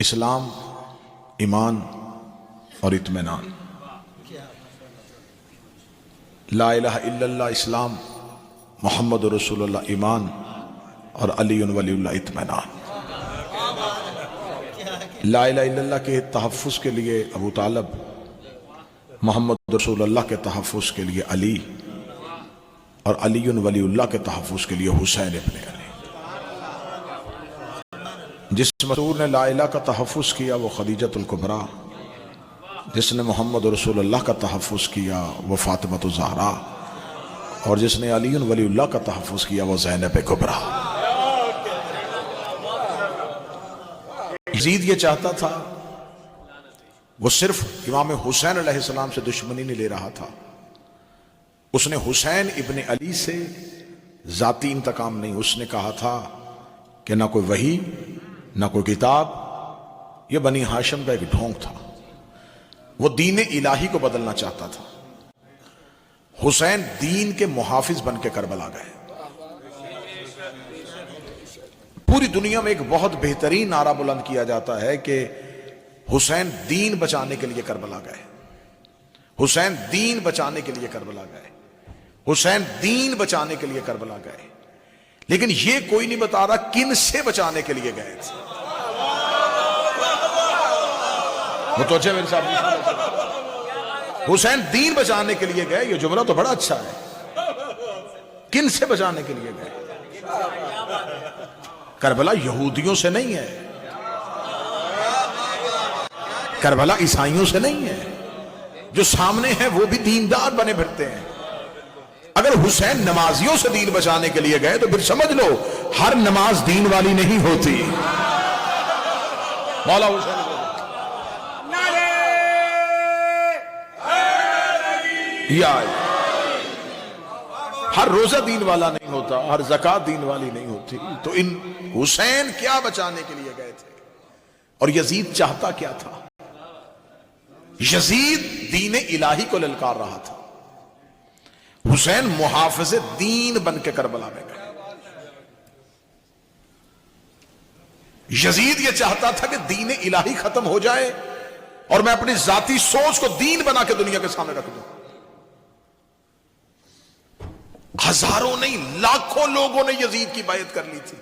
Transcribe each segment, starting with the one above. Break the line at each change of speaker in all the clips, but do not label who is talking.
اسلام، ایمان اور اطمینان۔ لا الہ الا اللہ اسلام، محمد رسول اللہ ایمان، اور علی ولی اللہ اطمینان۔ لا الہ الا اللہ کے تحفظ کے لیے ابو طالب، محمد رسول اللہ کے تحفظ کے لیے علی، اور علی ولی اللہ کے تحفظ کے لیے حسین ابن علی۔ جس مسعود نے لا الہ کا تحفظ کیا وہ خدیجۃ الکبریٰ، جس نے محمد رسول اللہ کا تحفظ کیا وہ فاطمۃ الزہرا، اور جس نے علی ولی اللہ کا تحفظ کیا وہ زینب کبریٰ۔ یزید یہ چاہتا تھا، وہ صرف امام حسین علیہ السلام سے دشمنی نہیں لے رہا تھا، اس نے حسین ابن علی سے ذاتی انتقام نہیں، اس نے کہا تھا کہ نہ کوئی وحی نہ کوئی کتاب، یہ بنی ہاشم کا ایک ڈھونگ تھا، وہ دین الہی کو بدلنا چاہتا تھا۔ حسین دین کے محافظ بن کے کربلا گئے۔ پوری دنیا میں ایک بہت بہترین نعرہ بلند کیا جاتا ہے کہ حسین دین بچانے کے لیے کربلا گئے، حسین دین بچانے کے لیے کربلا گئے، حسین دین بچانے کے لیے کربلا گئے، لیکن یہ کوئی نہیں بتا رہا کن سے بچانے کے لیے گئے تھے۔ متوجہ میرے صاحب، حسین دین بچانے کے لیے گئے، یہ جملہ تو بڑا اچھا ہے، کن سے بچانے کے لیے گئے؟ کربلا یہودیوں سے نہیں ہے، کربلا عیسائیوں سے نہیں ہے، جو سامنے ہیں وہ بھی دیندار بنے پھرتے ہیں۔ اگر حسین نمازیوں سے دین بچانے کے لیے گئے تو پھر سمجھ لو ہر نماز دین والی نہیں ہوتی۔ مولا حسین ہر روزہ دین والا نہیں ہوتا، ہر زکوٰۃ دین والی نہیں ہوتی۔ تو ان حسین کیا بچانے کے لیے گئے تھے؟ اور یزید چاہتا کیا تھا؟ یزید دین الہی کو للکار رہا تھا، حسین محافظ دین بن کے کربلا میں گئے۔ یزید یہ چاہتا تھا کہ دین الہی ختم ہو جائے اور میں اپنی ذاتی سوچ کو دین بنا کے دنیا کے سامنے رکھ دوں۔ ہزاروں نہیں لاکھوں لوگوں نے یزید کی بیعت کر لی تھی،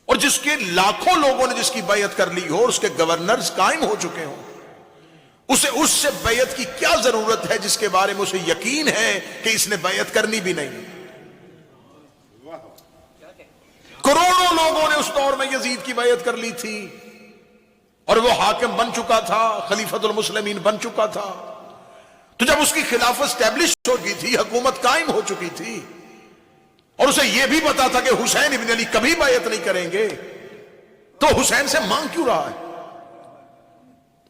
اور جس کے لاکھوں لوگوں نے جس کی بیعت کر لی ہو، اس کے گورنرز قائم ہو چکے ہوں، اسے اس سے بیعت کی کیا ضرورت ہے جس کے بارے میں اسے یقین ہے کہ اس نے بیعت کرنی بھی نہیں؟ کروڑوں لوگوں نے اس دور میں یزید کی بیعت کر لی تھی، اور وہ حاکم بن چکا تھا، خلیفۃ المسلمین بن چکا تھا۔ تو جب اس کی خلافت سٹیبلش ہو گئی تھی، حکومت قائم ہو چکی تھی، اور اسے یہ بھی پتا تھا کہ حسین ابن علی کبھی بیعت نہیں کریں گے، تو حسین سے مانگ کیوں رہا ہے؟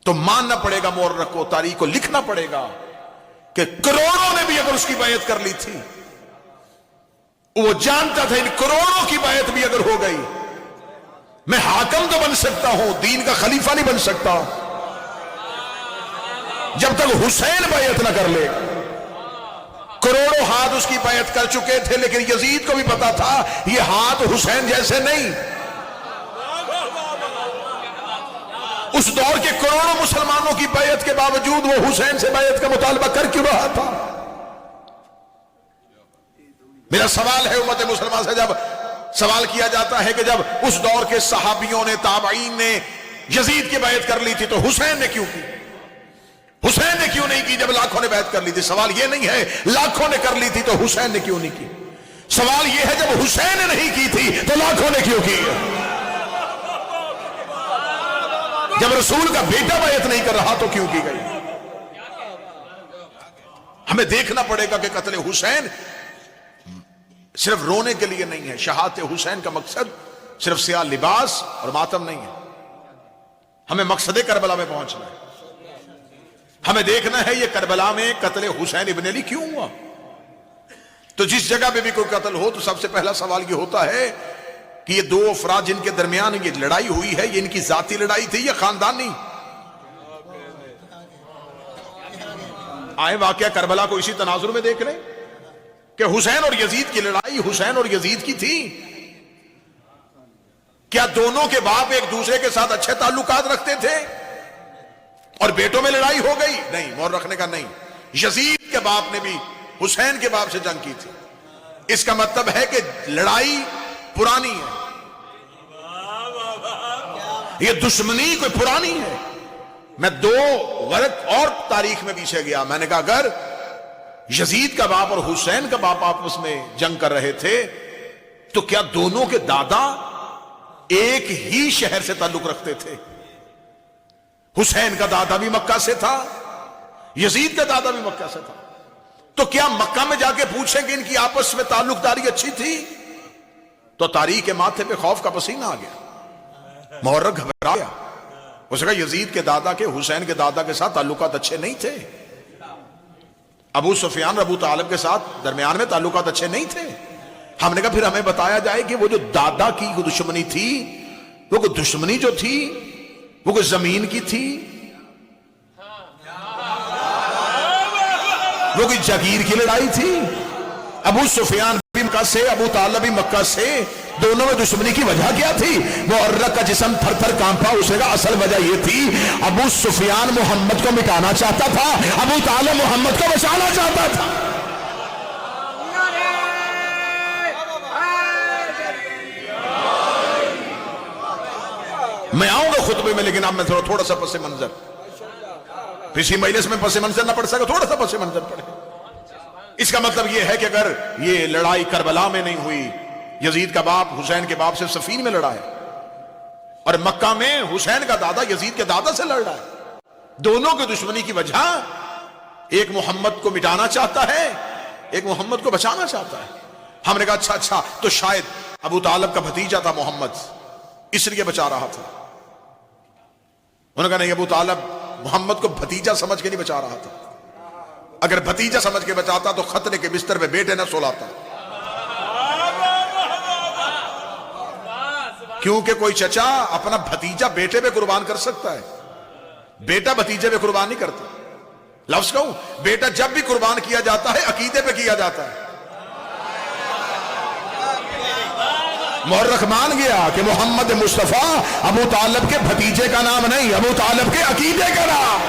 تو ماننا پڑے گا، مورخ کو، تاریخ کو لکھنا پڑے گا کہ کروڑوں نے بھی اگر اس کی بیعت کر لی تھی، وہ جانتا تھا ان کروڑوں کی بیعت بھی اگر ہو گئی، میں حاکم تو بن سکتا ہوں، دین کا خلیفہ نہیں بن سکتا جب تک حسین بیعت نہ کر لے۔ کروڑوں ہاتھ اس کی بیعت کر چکے تھے، لیکن یزید کو بھی پتا تھا یہ ہاتھ حسین جیسے نہیں۔ اس دور کے کروڑوں مسلمانوں کی بیعت کے باوجود وہ حسین سے بیعت کا مطالبہ کر کیوں رہا تھا؟ میرا سوال ہے امت مسلمان سے، جب سوال کیا جاتا ہے کہ جب اس دور کے صحابیوں نے، تابعین نے یزید کی بیعت کر لی تھی تو حسین نے کیوں کی؟ حسین نے کیوں نہیں کی جب لاکھوں نے بیعت کر لی تھی؟ سوال یہ نہیں ہے لاکھوں نے کر لی تھی تو حسین نے کیوں نہیں کی، سوال یہ ہے جب حسین نے نہیں کی تھی تو لاکھوں نے کیوں کی؟ جب رسول کا بیٹا بیعت نہیں کر رہا تو کیوں کی گئی؟ ہمیں دیکھنا پڑے گا کہ قتل حسین صرف رونے کے لیے نہیں ہے، شہادت حسین کا مقصد صرف سیاہ لباس اور ماتم نہیں ہے، ہمیں مقصد کربلا میں پہنچنا ہے۔ ہمیں دیکھنا ہے یہ کربلا میں قتل حسین ابن علی کیوں ہوا؟ تو جس جگہ پہ بھی کوئی قتل ہو تو سب سے پہلا سوال یہ ہوتا ہے کہ یہ دو افراد جن کے درمیان یہ لڑائی ہوئی ہے، یہ ان کی ذاتی لڑائی تھی یا خاندانی؟ آئے واقعہ کربلا کو اسی تناظر میں دیکھ لیں کہ حسین اور یزید کی لڑائی حسین اور یزید کی تھی، کیا دونوں کے باپ ایک دوسرے کے ساتھ اچھے تعلقات رکھتے تھے اور بیٹوں میں لڑائی ہو گئی؟ نہیں، مور رکھنے کا نہیں۔ یزید کے باپ نے بھی حسین کے باپ سے جنگ کی تھی۔ اس کا مطلب ہے کہ لڑائی پرانی ہے، یہ دشمنی کوئی پرانی ہے۔ میں دو غلط اور تاریخ میں پیچھے گیا، میں نے کہا اگر یزید کا باپ اور حسین کا باپ آپس میں جنگ کر رہے تھے تو کیا دونوں کے دادا ایک ہی شہر سے تعلق رکھتے تھے؟ حسین کا دادا بھی مکہ سے تھا، یزید کا دادا بھی مکہ سے تھا، تو کیا مکہ میں جا کے پوچھیں کہ ان کی آپس میں تعلق داری اچھی تھی؟ تو تاریخ کے ماتھے پہ خوف کا پسینہ آ گیا، محرک گھبرایا، اس نے کہا یزید کے دادا کے حسین کے دادا کے ساتھ تعلقات اچھے نہیں تھے، ابو سفیان اور ابو طالب کے ساتھ درمیان میں تعلقات اچھے نہیں تھے۔ ہم نے کہا پھر ہمیں بتایا جائے کہ وہ جو دادا کی دشمنی تھی، وہ کوئی دشمنی جو تھی وہ کوئی زمین کی تھی، وہ کوئی جگیر کی لڑائی تھی؟ ابو سفیان بھی مکہ سے، ابو طالب بھی مکہ سے، دونوں میں دشمنی کی وجہ کیا تھی؟ محرک کا جسم تھر تھر کانپا، اسے کا اصل وجہ یہ تھی ابو سفیان محمد کو مٹانا چاہتا تھا، ابو طالب محمد کو بچانا چاہتا تھا۔ میں آؤں گا خطبے میں، لیکن اب میں تھوڑا سا پس منظر، کسی مجلس میں پس منظر نہ پڑھ سکا، تھوڑا سا پس منظر پڑھے۔ اس کا مطلب یہ ہے کہ اگر یہ لڑائی کربلا میں نہیں ہوئی، یزید کا باپ حسین کے باپ سے صفین میں لڑا ہے، اور مکہ میں حسین کا دادا یزید کے دادا سے لڑ رہا ہے، دونوں کی دشمنی کی وجہ ایک محمد کو مٹانا چاہتا ہے، ایک محمد کو بچانا چاہتا ہے۔ ہم نے کہا اچھا تو شاید ابو طالب کا بھتیجا تھا محمد، اس لیے بچا رہا تھا۔ انہوں نے کہا نہیں، ابو طالب محمد کو بھتیجا سمجھ کے نہیں بچا رہا تھا، اگر بھتیجا سمجھ کے بچاتا تو خطرے کے بستر پہ بیٹے نہ سولاتا، کیونکہ کوئی چچا اپنا بھتیجا بیٹے پہ قربان کر سکتا ہے، بیٹا بھتیجے پہ قربان نہیں کرتا۔ لفظ کہوں، بیٹا جب بھی قربان کیا جاتا ہے عقیدے پہ کیا جاتا ہے۔ محرک مان گیا کہ محمد مصطفیٰ ابو طالب کے بھتیجے کا نام نہیں، ابو طالب کے عقیدے کا نام۔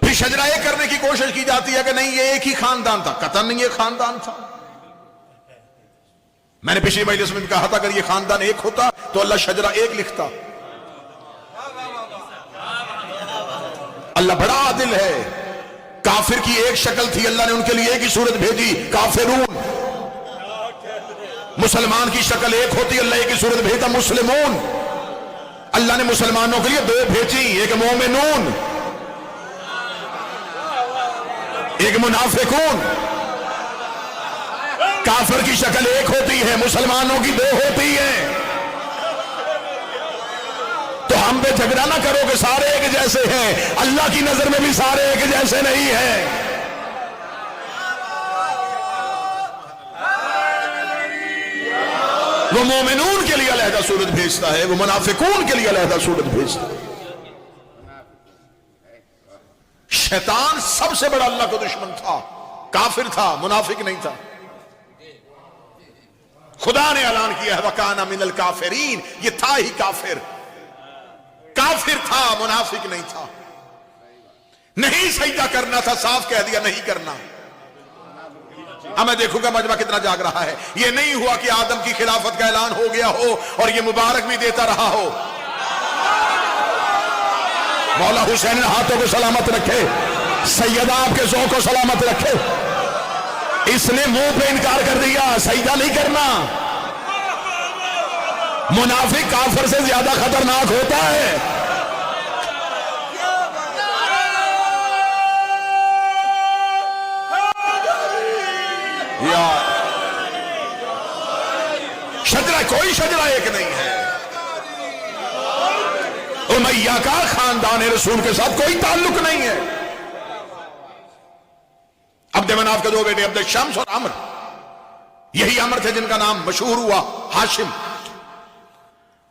پھر شجرہ یہ کرنے کی کوشش کی جاتی ہے کہ نہیں یہ ایک ہی خاندان تھا، قطعاً نہیں یہ خاندان تھا۔ میں نے پچھلی مجلس میں کہا تھا اگر یہ خاندان ایک ہوتا تو اللہ شجرہ ایک لکھتا۔ اللہ بڑا عادل ہے، کافر کی ایک شکل تھی، اللہ نے ان کے لیے ایک ہی صورت بھیجی، کافرون۔ مسلمان کی شکل ایک ہوتی، اللہ ایک ہی صورت بھیجتا، مسلمون۔ اللہ نے مسلمانوں کے لیے دو بھیجی، ایک مومنون، ایک منافقون۔ کافر کی شکل ایک ہوتی ہے، مسلمانوں کی دو ہوتی ہے۔ تو ہم پہ جھگڑا نہ کرو کہ سارے ایک جیسے ہیں، اللہ کی نظر میں بھی سارے ایک جیسے نہیں ہیں۔ وہ مومنون کے لیے علیحدہ صورت بھیجتا ہے، وہ منافقون کے لیے علیحدہ صورت بھیجتا ہے۔ شیطان سب سے بڑا اللہ کا دشمن تھا، کافر تھا، منافق نہیں تھا۔ خدا نے اعلان کیا ہے وَكَانَ مِنَ الْكَافِرِينَ، یہ تھا ہی کافر، کافر تھا، منافق نہیں تھا۔ نہیں سجدہ کرنا تھا، صاف کہہ دیا نہیں کرنا۔ اب میں دیکھوں گا مجمع کتنا جاگ رہا ہے۔ یہ نہیں ہوا کہ آدم کی خلافت کا اعلان ہو گیا ہو اور یہ مبارک بھی دیتا رہا ہو۔ مولا حسین نے ہاتھوں کو سلامت رکھے، سیدہ آپ کے ذوق کو سلامت رکھے۔ اس نے منہ پہ انکار کر دیا، سجدہ نہیں کرنا۔ منافق کافر سے زیادہ خطرناک ہوتا ہے۔ شجرہ کوئی شجرہ ایک نہیں ہے۔ امیہ کا خاندان رسول کے ساتھ کوئی تعلق نہیں ہے۔ عبد مناف کے دو بیٹے عبد الشمس اور عمر، یہی عمر تھے جن کا نام مشہور ہوا ہاشم۔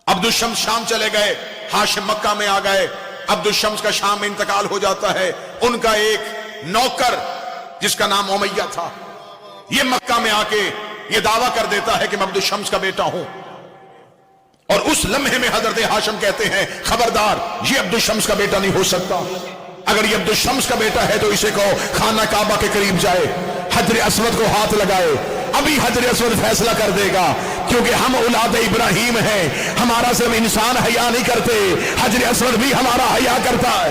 عبد الشمس شام چلے گئے، ہاشم مکہ میں آ گئے، عبد الشمس کا شام میں انتقال ہو جاتا ہے، ان کا ایک نوکر جس کا نام امیہ تھا، یہ مکہ میں آ کے یہ دعویٰ کر دیتا ہے کہ میں عبد الشمس کا بیٹا ہوں، اور اس لمحے میں حضرت ہاشم کہتے ہیں خبردار، یہ عبد الشمس کا بیٹا نہیں ہو سکتا، اگر یہ عبد الشمس کا بیٹا ہے تو اسے کہو خانہ کعبہ کے قریب جائے، حجر اسود کو ہاتھ لگائے، ابھی حجر اسود فیصلہ کر دے گا، کیونکہ ہم اولاد ابراہیم ہیں، ہمارا صرف انسان حیا نہیں کرتے، حجر اسود بھی ہمارا حیا کرتا ہے۔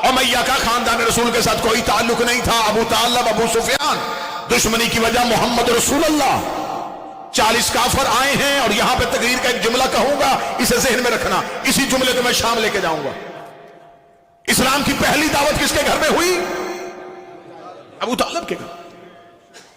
امیہ کا خاندان رسول کے ساتھ کوئی تعلق نہیں تھا، ابو طالب، ابو سفیان، دشمنی کی وجہ محمد رسول اللہ، 40 کافر آئے ہیں، اور یہاں پہ تقریر کا ایک جملہ کہوں گا، اسے ذہن میں رکھنا، اسی جملے کو میں شام لے کے جاؤں گا۔ اسلام کی پہلی دعوت کس کے گھر میں ہوئی؟ ابو طالب کے گھر۔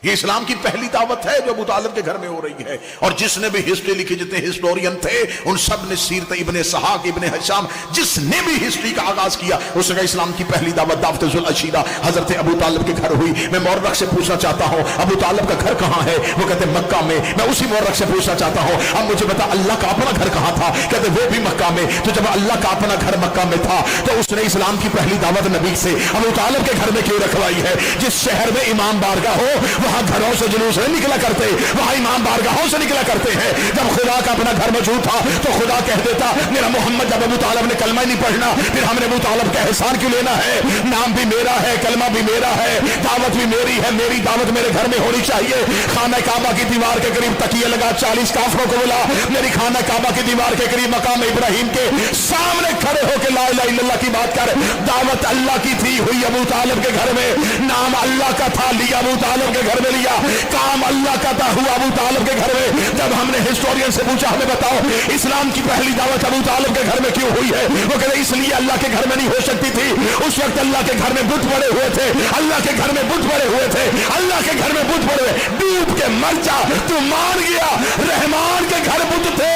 یہ اسلام کی پہلی دعوت ہے جو ابو طالب کے گھر میں ہو رہی ہے، اور جس نے بھی ہسٹری لکھی، جتنے ہسٹورین تھے ان سب نے سیرت ابن اسحاق، ابن ہشام، جس نے بھی ہسٹری کا آغاز کیا اس نے اسلام کی پہلی دعوت دعوت ذوالعشیرہ حضرت ابو طالب کے گھر ہوئی۔ میں مورخ سے پوچھنا چاہتا ہوں ابو طالب کا گھر کہاں ہے؟ وہ کہتے ہیں مکہ میں۔ میں اسی مورخ سے پوچھنا چاہتا ہوں اب مجھے بتا اللہ کا اپنا گھر کہاں تھا؟ کہتے وہ بھی مکہ میں۔ تو جب اللہ کا اپنا گھر مکہ میں تھا تو اس نے اسلام کی پہلی دعوت نبی سے ابو طالب کے گھر میں کیوں رکھوائی ہے؟ جس شہر میں امام بارگاہ ہو وہاں گھروں سے جلوس نہیں نکلا کرتے، وہاں امام بارگاہوں سے نکلا کرتے ہیں۔ جب خدا کا اپنا گھر موجود تھا تو خدا کہہ دیتا میرا محمد، جب ابو طالب نے کلمہ نہیں پڑھنا پھر ہم نے ابو طالب کا احسان کیوں لینا ہے؟ نام بھی میرا ہے، کلمہ بھی میرا ہے، دعوت بھی میری ہے، میری دعوت میرے گھر میں ہونی چاہیے۔ خانہ کعبہ کی دیوار کے قریب تکیہ لگا، 40 کافروں کو بلا، میری خانہ کعبہ کی دیوار کے قریب مقام ابراہیم کے سامنے کھڑے ہو کے لا الہ الا اللہ کی بات کر۔ دعوت اللہ کی تھی، ہوئی ابو طالب کے گھر میں، نام اللہ کا تھا، لیا ابو طالب کے گھر میں لیا، کام اللہ کا تھا، ہوا ابو طالب کے گھر میں۔ جب ہم نے ہسٹورین سے پوچھا ہمیں بتاؤ اسلام کی پہلی دعوت ابو طالب کے گھر میں کیوں ہوئی ہے؟ وہ کہتے اس لیے اللہ کے گھر میں نہیں ہو سکتی تھی، اس وقت اللہ کے گھر میں بت پڑے ہوئے تھے، اللہ کے گھر میں بت پڑے ہوئے تھے، اللہ کے گھر میں بت پڑے ہوئے، ڈوب کے مر جا، تو مان گیا رحمان کے گھر بت تھے،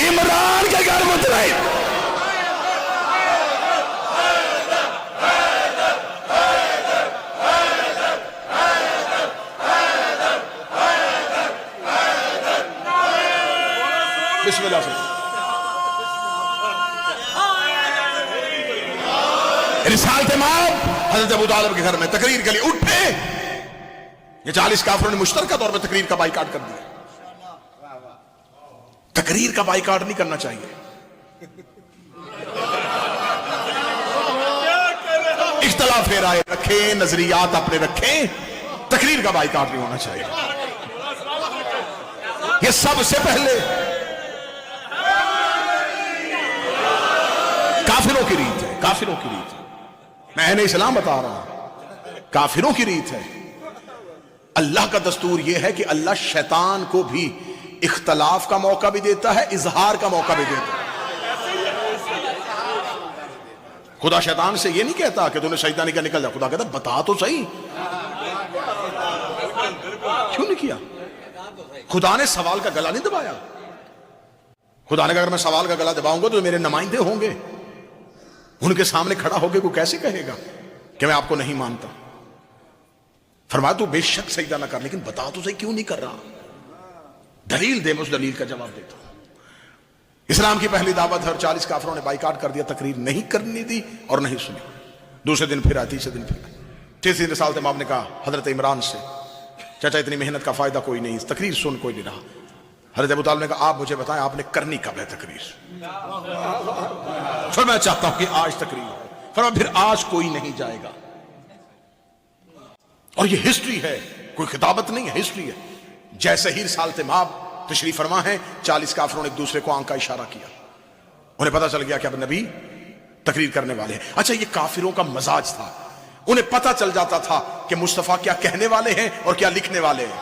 عمران کے گھر بت رہے۔ بسم اللہ سے رسالت مآب حضرت ابو طالب کے گھر میں تقریر کے لیے اٹھے۔ یہ 40 کافروں نے مشترکہ طور پر تقریر کا بائیکاٹ کر دیا۔ تقریر کا بائیکاٹ نہیں کرنا چاہیے، اختلاف رائے رکھیں، نظریات اپنے رکھیں، تقریر کا بائیکاٹ نہیں ہونا چاہیے۔ یہ سب سے پہلے کافروں کی ریت ہے، کافروں کی ریت ہے، میں اہل اسلام بتا رہا ہوں، کافروں کی ریت ہے۔ اللہ کا دستور یہ ہے کہ اللہ شیطان کو بھی اختلاف کا موقع بھی دیتا ہے، اظہار کا موقع بھی دیتا ہے۔ خدا شیطان سے یہ نہیں کہتا کہ تو نے سجدہ نہیں کیا نکل جا، خدا کہتا بتا تو صحیح، کیوں نہیں کیا؟ خدا نے سوال کا گلا نہیں دبایا۔ خدا نے کہا اگر میں سوال کا گلا دباؤں گا تو میرے نمائندے ہوں گے، ان کے سامنے کھڑا ہو کے کوئی کیسے کہے گا کہ میں آپ کو نہیں مانتا؟ فرمایا تو بے شک سجدہ نہ کر، لیکن بتا تو صحیح کیوں نہیں کر رہا، دلیل دے، میں اس دلیل کا جواب دیتا ہوں۔ اسلام کی پہلی دعوت ہر 40 کافروں نے بائیکاٹ کر دیا، تقریر نہیں کرنی دی اور نہیں سنی۔ دوسرے دن پھر آئے، تیسرے دن پھر آئے، تیسرے دن رسالت مآب نے کہا حضرت عمران سے چاچا اتنی محنت کا فائدہ کوئی نہیں، اس تقریر سن کوئی نہیں رہا۔ حضرت ابو طالب نے کہا آپ مجھے بتائیں آپ نے کرنی کب ہے تقریر؟ پھر میں چاہتا ہوں کہ آج تقریر ہو، پھر پھر آج کوئی نہیں جائے گا۔ اور یہ ہسٹری ہے، کوئی خطابت نہیں ہے، ہسٹری ہے۔ جیسے ہی رسالت مآب تشریف فرما ہے، 40 کافروں نے ایک دوسرے کو آنکھ کا اشارہ کیا، انہیں پتا چل گیا کہ اب نبی تقریر کرنے والے ہیں۔ اچھا یہ کافروں کا مزاج تھا، انہیں پتا چل جاتا تھا کہ مصطفیٰ کیا کہنے والے ہیں اور کیا لکھنے والے ہیں۔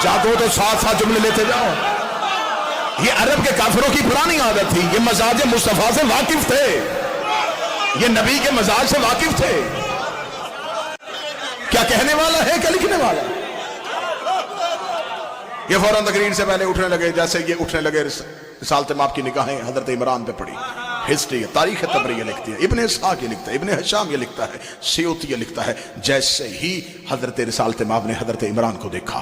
چاہتے ہو تو ساتھ ساتھ جملے لیتے جاؤ۔ یہ عرب کے کافروں کی پرانی عادت تھی، یہ مزاج مصطفیٰ سے واقف تھے، یہ نبی کے مزاج سے واقف تھے، کیا کہنے والا ہے کیا لکھنے والا ہے۔ یہ فوراً تقریر سے پہلے اٹھنے لگے، جیسے یہ اٹھنے لگے رسالت مآب کی نگاہیں حضرت عمران پہ پڑی۔ ہسٹری ہے، تاریخ تبری یہ لکھتی ہے، ابن اسحاق یہ لکھتا ہے، ابن ہشام یہ لکھتا ہے، سیوطی یہ لکھتا ہے، جیسے ہی حضرت رسالت مآب نے حضرت عمران کو دیکھا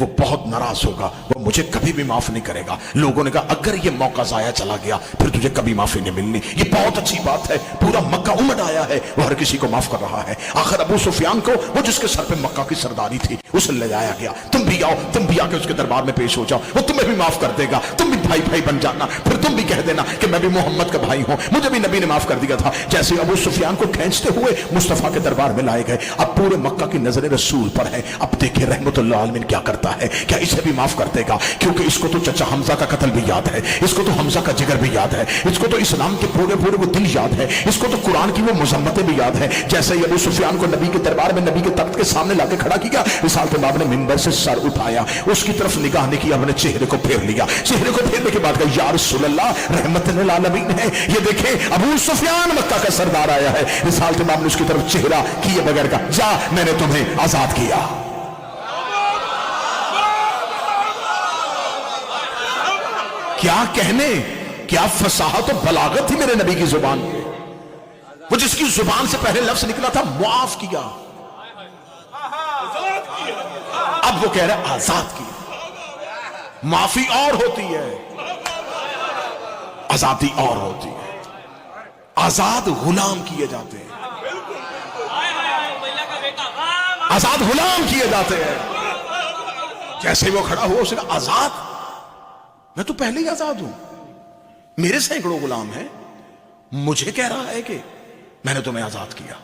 وہ بہت ناراض ہوگا, وہ مجھے کبھی بھی معاف نہیں کرے گا. لوگوں نے کہا اگر یہ موقع ضائع چلا گیا پھر تجھے کبھی معافی نہیں ملنی. یہ بہت اچھی بات ہے, پورا مکہ امڑ آیا ہے, وہ ہر کسی کو معاف کر رہا ہے. آخر ابو سفیان کو, وہ جس کے سر پہ مکہ کی سرداری تھی, اسے لے جایا گیا. تم بھی آؤ, تم بھی آ کے اس کے دربار میں پیش ہو جاؤ, وہ تمہیں بھی معاف کر دے گا. تم بھی بھائی بھائی بن جانا, پھر تم بھی کہہ دینا کہ میں بھی محمد کا بھائی ہوں, مجھے بھی نبی نے معاف کر دیا تھا. جیسے ابو سفیان کو کھینچتے ہوئے مصطفیٰ کے دربار میں لائے گئے. اب پورے مکہ کی نظر رسول پر ہے. اب دیکھیں رحمت اللہ عالمین کیا کرتا ہے, کیا اسے بھی معاف کر دے گا؟ کیونکہ اس کو تو چچا حمزہ کا قتل بھی یاد ہے, اس کو تو حمزہ کا جگر بھی یاد ہے, اس کو تو اسلام کے پورے وہ دل یاد ہے, اس کو تو قرآن کی وہ مذمتیں بھی یاد ہے. جیسے ہی ابو سفیان کو نبی کے دربار میں نبی کے تخت کے سامنے لا کے کھڑا کیا, رسالت باب نے منبر سے سر اٹھایا, اس کی طرف نگاہ نہیں کی, اپنے چہرے کو پھیر لیا. چہرے کو پھیرنے کے بعد کہا یا رسول اللہ رحمت للعالمین ہے. یہ دیکھیں ابو سفیان مکہ کا سردار آیا ہے. رسالت باب نے اس کی طرف چہرہ کیے بغیر کہا جا میں نے تمہیں آزاد کیا. کیا کہنے, کیا فصاحت و بلاغت تھی میرے نبی کی زبان پہ. وہ جس کی زبان سے پہلے لفظ نکلا تھا معاف کیا, اب وہ کہہ رہا ہے آزاد کیا. معافی اور ہوتی ہے, آزادی اور ہوتی ہے. آزاد غلام کیے جاتے ہیں, آزاد غلام کیے جاتے ہیں. جیسے وہ کھڑا ہوا اس نے کہا آزاد, میں تو پہلے ہی آزاد ہوں, میرے سینکڑوں غلام ہیں, مجھے کہہ رہا ہے کہ میں نے تمہیں آزاد کیا.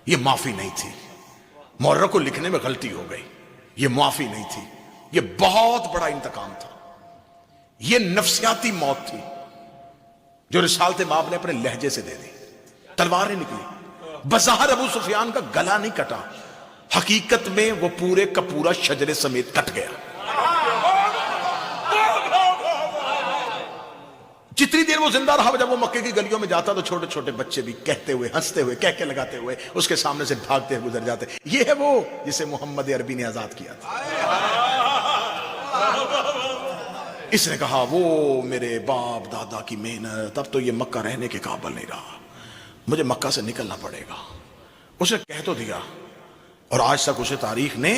یہ معافی نہیں تھی, مورخ کو لکھنے میں غلطی ہو گئی. یہ معافی نہیں تھی, یہ بہت بڑا انتقام تھا. یہ نفسیاتی موت تھی جو رسالت باب نے اپنے لہجے سے دے دی. تلوار نہیں نکلی, بظاہر ابو سفیان کا گلا نہیں کٹا, حقیقت میں وہ پورے کا پورا شجرے سمیت کٹ گیا. جتنی دیر وہ زندہ رہا, جب وہ مکے کی گلیوں میں جاتا تو چھوٹے چھوٹے بچے بھی کہتے ہوئے, ہنستے ہوئے, کہہ کے لگاتے ہوئے اس کے سامنے سے بھاگتے ہوئے گزر جاتے. یہ ہے وہ جسے محمد عربی نے آزاد کیا تھا. اس نے کہا وہ میرے باپ دادا کی محنت, اب تو یہ مکہ رہنے کے قابل نہیں رہا, مجھے مکہ سے نکلنا پڑے گا. اسے کہہ تو دیا, اور آج تک اسے تاریخ نے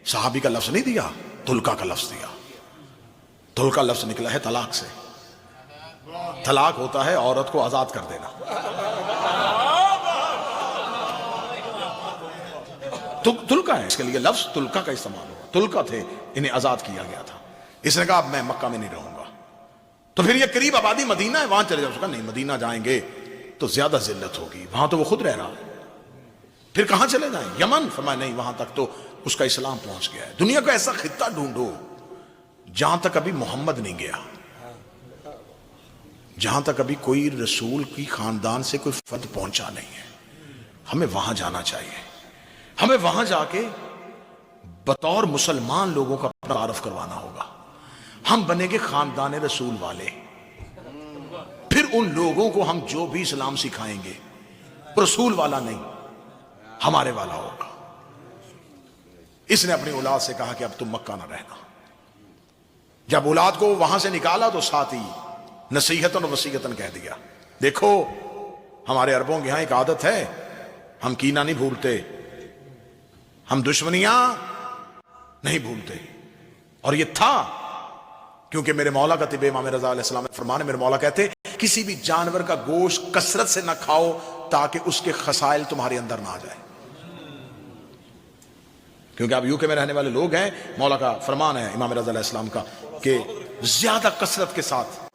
صحابی کا لفظ نہیں دیا, تلقا کا لفظ دیا. تلقا لفظ نکلا ہے طلاق سے. طلاق ہوتا ہے عورت کو آزاد کر دینا. تلقا ہے, اس کے لیے لفظ تلقا کا استعمال ہوا. تلقا تھے, انہیں آزاد کیا گیا تھا. اس نے کہا اب میں مکہ میں نہیں رہوں گا. تو پھر یہ قریب آبادی مدینہ ہے, وہاں چلے جاؤ. اس کا نہیں, مدینہ جائیں گے تو زیادہ ذلت ہوگی, وہاں تو وہ خود رہ رہا ہے. پھر کہاں چلے جائیں, یمن. فرمایا نہیں, وہاں تک تو اس کا اسلام پہنچ گیا ہے. دنیا کو ایسا خطہ ڈھونڈو جہاں تک ابھی محمد نہیں گیا, جہاں تک ابھی کوئی رسول کی خاندان سے کوئی فرد پہنچا نہیں ہے. ہمیں وہاں جانا چاہیے. ہمیں وہاں جا کے بطور مسلمان لوگوں کا اپنا تعارف کروانا ہوگا. ہم بنیں گے خاندان رسول والے. پھر ان لوگوں کو ہم جو بھی اسلام سکھائیں گے رسول والا نہیں, ہمارے والا ہوگا. اس نے اپنی اولاد سے کہا کہ اب تم مکہ نہ رہنا. جب اولاد کو وہاں سے نکالا تو ساتھ ہی نصیحتاً و وصیتاً کہہ دیا, دیکھو ہمارے عربوں کے ہاں ایک عادت ہے, ہم کینہ نہیں بھولتے, ہم دشمنیاں نہیں بھولتے. اور یہ تھا کیونکہ میرے مولا کا طب امام رضا علیہ السلام فرمانے, میرے مولا کہتے کسی بھی جانور کا گوشت کثرت سے نہ کھاؤ تاکہ اس کے خصائل تمہارے اندر نہ آ جائے. کیونکہ آپ یو کے میں رہنے والے لوگ ہیں, مولا کا فرمان ہے امام رضا علیہ السلام کا کہ زیادہ کثرت کے ساتھ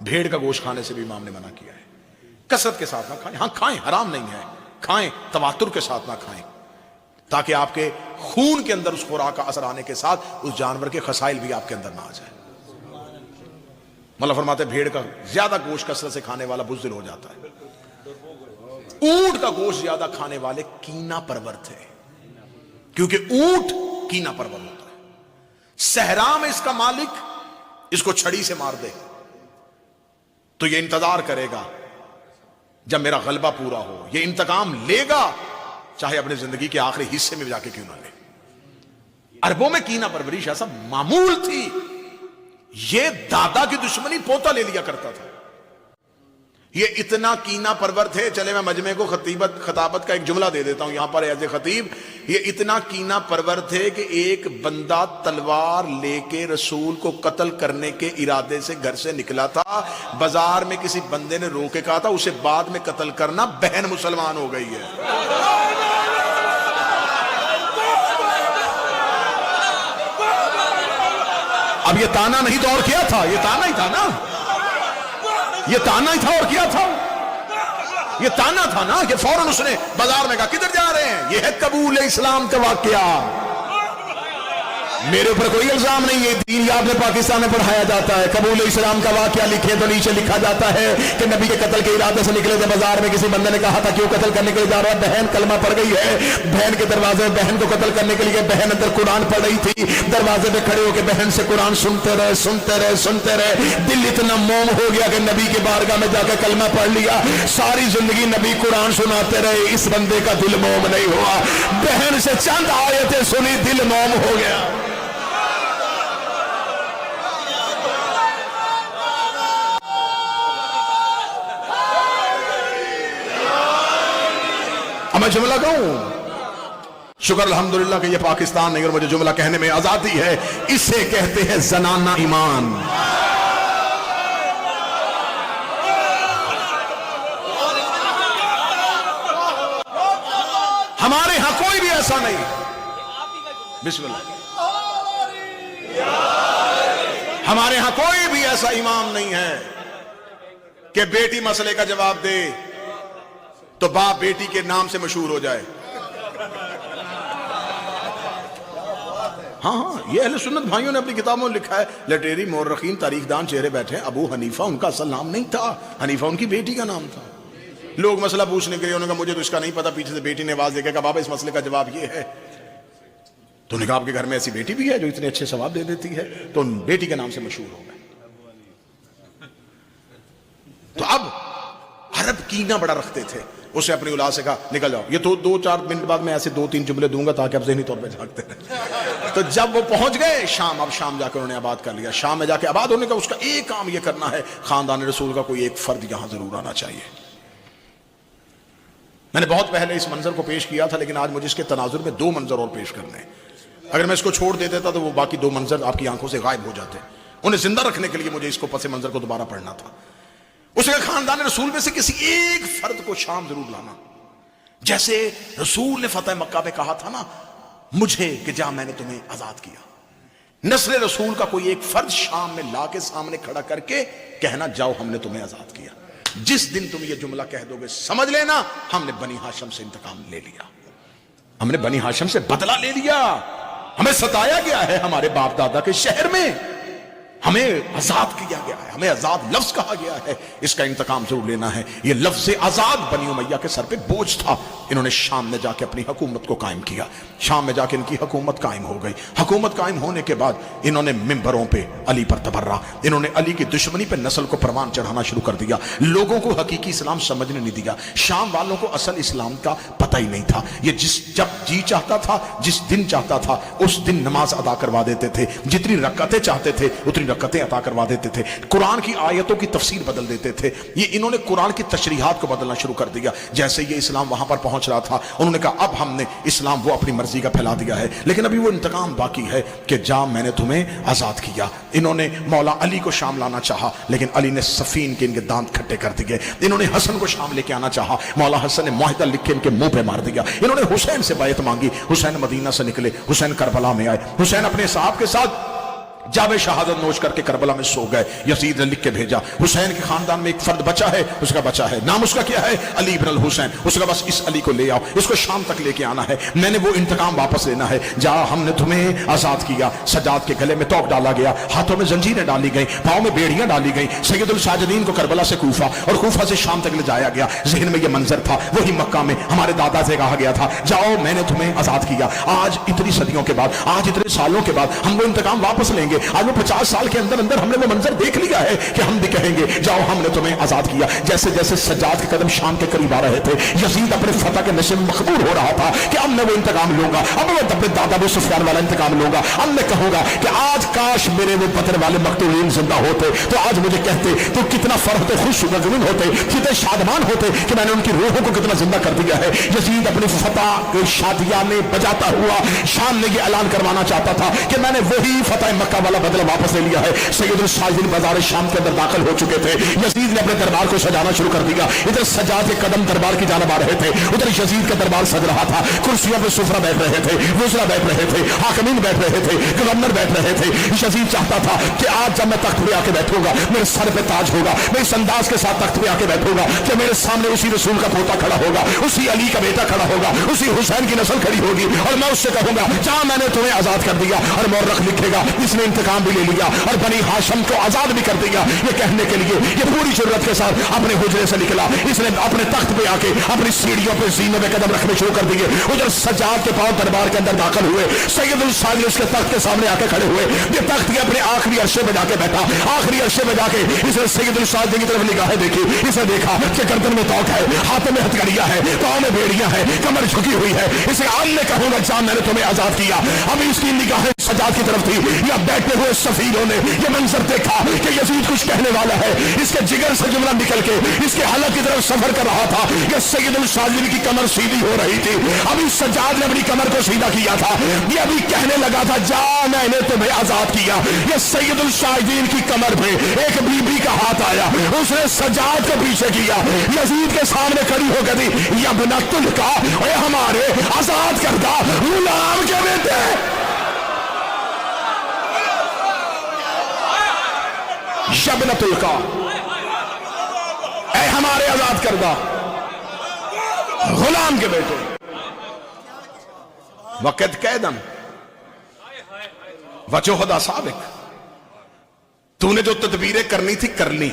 بھیڑ کا گوشت کھانے سے بھی امام نے منع کیا ہے. کثرت کے ساتھ نہ کھائیں, ہاں کھائیں, حرام نہیں ہے, کھائیں, تواتر کے ساتھ نہ کھائیں, تاکہ آپ کے خون کے اندر اس خوراک کا اثر آنے کے ساتھ اس جانور کے خصائل بھی آپ کے اندر نہ آ جائے. مولا فرماتے بھیڑ کا زیادہ گوشت کثرت سے کھانے والا بزدل ہو جاتا ہے. اونٹ کا گوشت زیادہ کھانے والے کینہ پرور تھے, کیونکہ اونٹ کینہ پرور ہوتا ہے. صحرا میں اس کا مالک اس کو چھڑی سے مار دے تو یہ انتظار کرے گا جب میرا غلبہ پورا ہو. یہ انتقام لے گا چاہے اپنے زندگی کے آخری حصے میں جا کے کیوں نہ لے. عربوں میں کینہ پرورش ایسا معمول تھی. یہ دادا کی دشمنی پوتا لے لیا کرتا تھا. یہ اتنا کینہ پرور تھے. چلے میں مجمع کو خطابت کا ایک جملہ دے دیتا ہوں یہاں پر ایز اے خطیب. یہ اتنا کینہ پرور تھے کہ ایک بندہ تلوار لے کے رسول کو قتل کرنے کے ارادے سے گھر سے نکلا تھا، بازار میں کسی بندے نے رو کے کہا تھا اسے بعد میں قتل کرنا، بہن مسلمان ہو گئی ہے۔ اب یہ تانا نہیں تو اور کیا تھا؟ یہ تانا ہی تھا نا، یہ تانا ہی تھا اور کیا تھا؟ یہ تانا تھا نا کہ فوراً اس نے بازار میں کہا کدھر جا رہے ہیں؟ یہ ہے قبول اسلام کا واقعہ۔ میرے اوپر کوئی الزام نہیں ہے، دین یاد میں پاکستان میں پڑھایا جاتا ہے۔ قبول اسلام کا واقعہ لکھے تو نیچے لکھا جاتا ہے کہ نبی کے قتل کے ارادے سے نکلے تھے، بازار میں کسی بندے نے کہا تھا کیوں قتل کرنے کے لیے جا رہا ہے؟ بہن کلمہ پڑھ گئی ہے، بہن کے دروازے میں بہن کو قتل کرنے کے لیے، بہن اندر قرآن پڑھ رہی تھی، دروازے پہ کھڑے ہو کے بہن سے قرآن سنتے رہے سنتے رہے سنتے رہے، دل اتنا موم ہو گیا کہ نبی کے بارگاہ میں جا کے کلمہ پڑھ لیا۔ ساری زندگی نبی قرآن سناتے رہے، اس بندے کا دل موم نہیں ہوا، بہن سے چند آیتیں سنی، دل موم ہو گیا۔ میں جملہ کہوں، شکر الحمدللہ کہ یہ پاکستان نہیں اور مجھے جملہ کہنے میں آزادی ہے، اسے کہتے ہیں زنانہ ایمان۔ ہمارے ہاں کوئی بھی ایسا نہیں، بسم اللہ، ہمارے ہاں کوئی بھی ایسا امام نہیں ہے کہ بیٹی مسئلے کا جواب دے تو باپ بیٹی کے نام سے مشہور ہو جائے۔ ہاں یہ اہل سنت بھائیوں نے اپنی کتابوں میں لکھا ہے، لٹیری مورخین تاریخ دان چہرے بیٹھے ہیں، ابو حنیفہ ان کا اصل نام نہیں تھا، حنیفہ ان کی بیٹی کا نام تھا۔ لوگ مسئلہ پوچھنے کے لیے انہوں نے کہا مجھے تو اس کا نہیں پتا، پیچھے سے بیٹی نے آواز دے کے کہا بابا اس مسئلے کا جواب یہ ہے، تو نے کہا آپ کے گھر میں ایسی بیٹی بھی ہے جو اتنے اچھے ثواب دے دیتی ہے؟ تو بیٹی کے نام سے مشہور ہو گئے۔ تو اب عرب کینہ بڑا رکھتے تھے، اسے اپنی اولاد سے کہا نکل جاؤ، یہ تو 2-4 منٹ بعد میں ایسے 2-3 جملے دوں گا تاکہ آپ ذہنی طور پہ جھانکتے رہیں۔ تو جب وہ پہنچ گئے شام، اب شام جا کر انہوں نے آباد کر لیا، شام میں جا کے آباد ہونے کا اس کا ایک کام یہ کرنا ہے، خاندان رسول کا کوئی ایک فرد یہاں ضرور آنا چاہیے۔ میں نے بہت پہلے اس منظر کو پیش کیا تھا، لیکن آج مجھے اس کے تناظر میں 2 منظر اور پیش کرنے ہیں۔ اگر میں اس کو چھوڑ دے دیتا تو وہ باقی 2 منظر آپ کی آنکھوں سے غائب ہو جاتے، انہیں زندہ رکھنے کے لیے مجھے اس کو پس منظر کو دوبارہ پڑھنا تھا۔ اس کے خاندان رسول میں سے کسی ایک فرد کو شام ضرور لانا، جیسے رسول نے فتح مکہ میں کہا تھا نا مجھے کہ جا میں نے تمہیں آزاد کیا، نسل رسول کا کوئی ایک فرد شام میں لا کے سامنے کھڑا کر کے کہنا جاؤ ہم نے تمہیں آزاد کیا۔ جس دن تم یہ جملہ کہہ دو گے سمجھ لینا ہم نے بنی ہاشم سے انتقام لے لیا، ہم نے بنی ہاشم سے بدلہ لے لیا، ہمیں ستایا گیا ہے ہمارے باپ دادا کے شہر میں، ہمیں آزاد کیا گیا ہے، ہمیں آزاد لفظ کہا گیا ہے، اس کا انتقام ضرور لینا ہے۔ یہ لفظ آزاد بنی امیہ کے سر پہ بوجھ تھا، انہوں نے شام میں جا کے اپنی حکومت کو قائم کیا، شام میں جا کے ان کی حکومت قائم ہو گئی۔ حکومت قائم ہونے کے بعد انہوں نے ممبروں پہ علی پر تبرہ، انہوں نے علی کی دشمنی پہ نسل کو پروان چڑھانا شروع کر دیا، لوگوں کو حقیقی اسلام سمجھنے نہیں دیا، شام والوں کو اصل اسلام کا پتہ ہی نہیں تھا۔ یہ جب جی چاہتا تھا، جس دن چاہتا تھا اس دن نماز ادا کروا دیتے تھے، جتنی رکعتیں چاہتے تھے اتنی رکعتیں عطا کروا دیتے تھے، قرآن کی آیتوں کی تفسیر بدل دیتے تھے۔ یہ انہوں نے قرآن کی تشریحات کو بدلنا شروع کر دیا۔ جیسے یہ اسلام وہاں پر پہنچ رہا تھا انہوں نے کہا اب ہم نے اسلام وہ اپنی مرضی کا پھیلا دیا ہے، لیکن ابھی وہ انتقام باقی ہے کہ جا میں نے تمہیں آزاد کیا۔ انہوں نے مولا علی کو شام لانا چاہا لیکن علی نے صفین کے ان کے دانت کھٹے کر دیے۔ انہوں نے حسن کو شام لے کے آنا چاہا، مولا حسن نے معاہدہ لکھ کے ان کے منہ پہ مار دیا۔ انہوں نے حسین سے بیعت مانگی، حسین مدینہ سے نکلے، حسین کربلا میں آئے، حسین اپنے صاحب کے ساتھ جاب شہادت نوش کر کے کربلا میں سو گئے۔ یزید نے لکھ کے بھیجا حسین کے خاندان میں ایک فرد بچا ہے، اس کا بچا ہے، نام اس کا کیا ہے؟ علی بن الحسین۔ اس کا بس اس علی کو لے آؤ، اس کو شام تک لے کے آنا ہے، میں نے وہ انتقام واپس لینا ہے۔ جا ہم نے تمہیں آزاد کیا۔ سجاد کے گلے میں توق ڈالا گیا، ہاتھوں میں زنجیریں ڈالی گئیں، پاؤں میں بیڑیاں ڈالی گئیں۔ سید الساجدین کو کربلا سے کوفہ اور کوفہ سے شام تک لے جایا گیا۔ ذہن میں یہ منظر تھا، وہی مکہ میں ہمارے دادا سے کہا گیا تھا جاؤ میں نے تمہیں آزاد کیا۔ آج اتنی صدیوں کے بعد، آج اتنے سالوں کے بعد ہم وہ انتقام واپس لیں گے۔ گے آج وہ 50 سال کے اندر اندر ہم نے وہ منظر دیکھ لیا ہے کہ ہم بھی کہیں گے جاؤ ہم نے تمہیں آزاد کیا. جیسے جیسے سجاد کے قدم شام کے قریب آ رہے تھے, یزید اپنے فتح کے نشے میں مخبور ہو رہا تھا کہ اب میں وہ انتقام لوں گا, اب میں اپنے دادا ابو سفیان والا انتقام لوں گا, اب میں کہوں گا کہ آج کاش میرے وہ بدر والے مقتولین زندہ ہوتے تو آج مجھے کہتے تو کتنا فرحت خوش مغموم ہوتے, کتنے شادمان ہوتے کہ میں نے ان کی روحوں کو کتنا زندہ کر دیا ہے. یزید اپنی فتح شادیاں میں بجاتا ہوا شام میں یہ اعلان کروانا چاہتا تھا کہ میں نے وہی فتح مکہ والا بدلہ واپس لے لیا ہے. سید الساجدین بازار شام کے اندر داخل ہو چکے تھے. یزید نے اپنے دربار کو سجانا شروع کر دیا. ادھر سجاد کے قدم دربار کی جانب آ رہے تھے, ادھر یزید کا دربار سج رہا تھا. کرسیوں پہ سفرا بیٹھ رہے تھے, وزراء بیٹھ رہے تھے, حاکمین بیٹھ رہے تھے, گورنر بیٹھ رہے تھے. یزید چاہتا تھا کہ آج جب میں تخت پہ آ کے بیٹھوں گا میرے سر پہ تاج ہوگا, میں اس انداز کے ساتھ تخت پہ آ کے بیٹھوں گا کہ میرے سامنے اسی رسول کا پوتا کھڑا ہوگا, اسی علی کا بیٹا کھڑا ہوگا, اسی حسین کی نسل کھڑی ہوگی, اور میں اس سے کہوں گا جہاں میں نے تمہیں آزاد کر دیا. اور مورخ لکھے گا اس نے انتقام بھی لے لیا اور بنی ہاشم کو آزاد بھی کر دیا. یہ کہنے کے لیے یہ پوری جرت کے ساتھ اپنے حجرے سے نکلا. اس نے اپنے تخت پہ آ کے اپنی سیڑھیوں پہ زینے میں قدم رکھنے شروع کر دیے. ادھر سجاد کے پاؤں دربار کے اندر داخل ہوئے. سید الساجدین اس کے تخت کے سامنے آ کے کھڑے ہوئے. یہ تخت کے اپنے آخری عرشے پہ جا کے بیٹھا. آخری عرشے پہ جا کے اس نے سید الساجدین کی طرف نگاہیں دیکھی. اس نے دیکھا کہ گردن میں توق ہے, ہاتھوں میں ہتھکڑیاں ہے, پاؤں میں بیڑیاں ہیں, کمر جھکی ہوئی ہے. اسے عام نے کہوں گا جہاں میں نے تمہیں آزاد کیا. ابھی اس کی نگاہیں سجاد کی طرف تھی. یا بیٹھے ہوئے سفیروں نے یہ منظر دیکھا کہ یزید کچھ کہنے والا ہے. اس کے جگر سے جملہ نکل کے اس کے حلق کی طرف سفر کر رہا تھا کہ سید الساجدین کی کمر سیدھی ہو رہی تھی. ابھی سجاد نے اپنی کمر کو سیدھا کیا تھا. یہ ابھی کہنے لگا تھا جا میں نے تمہیں آزاد کیا. یہ سید الساجدین کی کمر پہ ایک بی بی کا ہاتھ آیا. اس نے سجاد کو پیچھے کیا, یزید کے سامنے کھڑی ہو گئی. یا بنا تل کا اے ہمارے آزاد کردہ غلام کے بیٹے, شبنت القا اے ہمارے آزاد کردہ غلام کے بیٹے. وقت قیدم وجوہدہ سابق, تو نے جو تدبیریں کرنی تھی کر لی,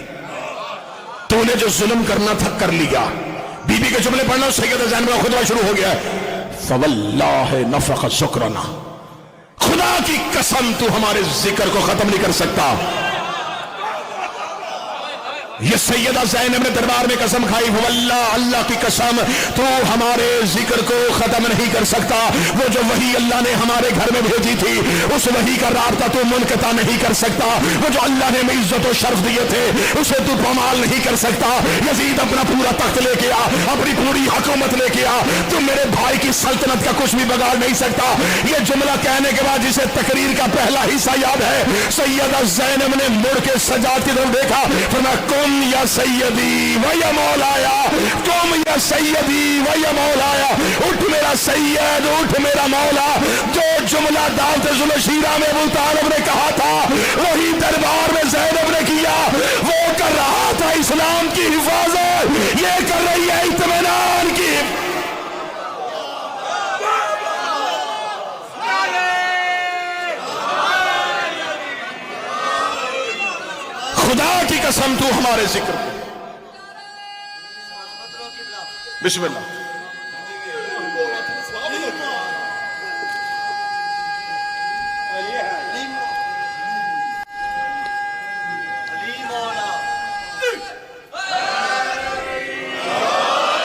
تو نے جو ظلم کرنا تھا کر لیا. بی بی کے جملے پڑھنا سید زینب کا خطبہ شروع ہو گیا ہے. فواللہ نفخ شکرنا, خدا کی قسم تو ہمارے ذکر کو ختم نہیں کر سکتا. یہ سیدہ زینب نے دربار میں قسم کھائی, واللہ اللہ کی قسم تو ہمارے ذکر کو ختم نہیں کر سکتا. وہ جو وحی اللہ نے ہمارے گھر میں بھیجی تھی اس وحی کا رابطہ تو منقطع نہیں کر سکتا. وہ جو اللہ نے ہمیں عزت و شرف دیے تھے اسے تو پامال نہیں کر سکتا. یزید اپنا پورا تخت لے کے آ, اپنی پوری حکومت لے کے آ, تو میرے بھائی کی سلطنت کا کچھ بھی بگاڑ نہیں سکتا. یہ جملہ کہنے کے بعد جسے تقریر کا پہلا حصہ یاد ہے, سیدہ زینب نے مڑ کے سجاد کی طرف دیکھا, فرمایا یا سیدی و یا مولایا, تم یا سیدی و یا مولایا, اٹھ میرا سید, اٹھ میرا مولا. جو جملہ دعوت ذوالشیرہ میں ابو طالب نے کہا تھا وہی دربار میں زینب نے کیا. وہ کر رہا تھا اسلام کی حفاظت, یہ کر رہی ہے اطمینان کی. خدا کی قسم تو ہمارے ذکر کو. بسم اللہ.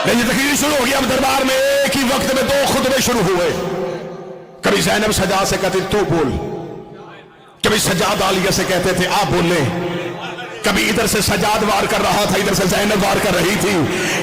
یہ تقریر شروع ہو گیا. اب دربار میں ایک ہی وقت میں 2 خطبے شروع ہوئے. کبھی زینب سجاد سے کہتے تو بول, کبھی سجاد عالیہ سے کہتے تھے آپ بولیں. کبھی ادھر سے سجاد وار کر رہا تھا, ادھر سے زینب وار کر رہی تھی.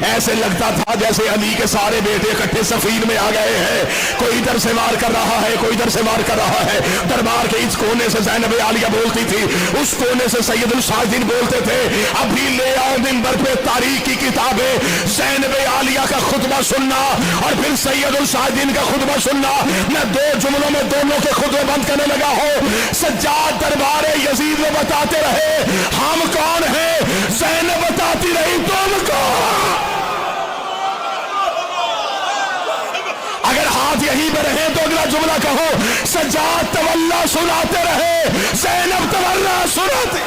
ایسے لگتا تھا جیسے علی کے سارے بیٹے اکٹھے سفیر میں آ گئے ہیں. کوئی ادھر سے وار کر رہا ہے, کوئی ادھر سے وار کر رہا ہے. دربار کے اس کونے سے زینب عالیہ بولتی تھی, اس کونے سے سید الساجدین بولتے تھے. ابھی لے آؤ منبر پہ تاریخ کی کتابیں, زینب عالیہ کا خطبہ سننا اور پھر سید الساجدین کا خطبہ سننا. میں 2 جملوں میں دونوں کے خطبے بند کرنے لگا ہوں. سجاد دربار یزید میں بتاتے رہے ہم کون ہے, زینب بتاتی رہی تم کون. اگر ہاتھ یہیں پہ رہے تو اگلا جملہ کہو, سجاد تولا سناتے رہے, زینب تولا سناتے.